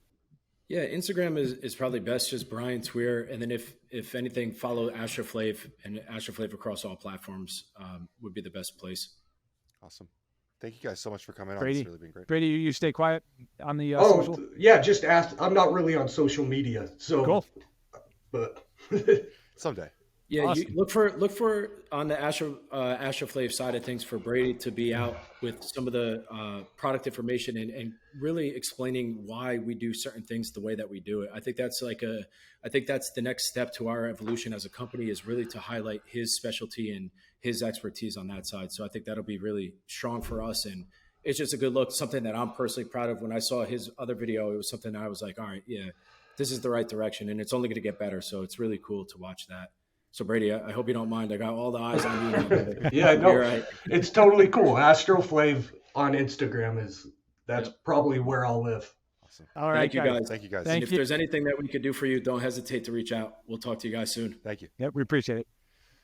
Yeah, Instagram is probably best, just Brian Tweer. And then if anything, follow AstroFlav, and AstroFlav across all platforms would be the best place. Awesome. Thank you guys so much for coming Brady, on. It's really been great. Brady, you stay quiet on the social? Yeah, just ask. I'm not really on social media. So cool. But someday. Yeah, awesome. You look for on the AstroFlav side of things for Brady to be out with some of the product information and really explaining why we do certain things the way that we do it. I think that's the next step to our evolution as a company is really to highlight his specialty and his expertise on that side. So I think that'll be really strong for us, and it's just a good look. Something that I'm personally proud of. When I saw his other video, it was something I was like, all right, yeah, this is the right direction, and it's only going to get better. So it's really cool to watch that. So Brady, I hope you don't mind. I got all the eyes on you now. Yeah, no, right. It's totally cool. AstroFlav on Instagram that's probably where I'll live. Awesome. All right, Thank you guys. Thank you guys. And if there's anything that we could do for you, don't hesitate to reach out. We'll talk to you guys soon. Thank you. Yep, we appreciate it.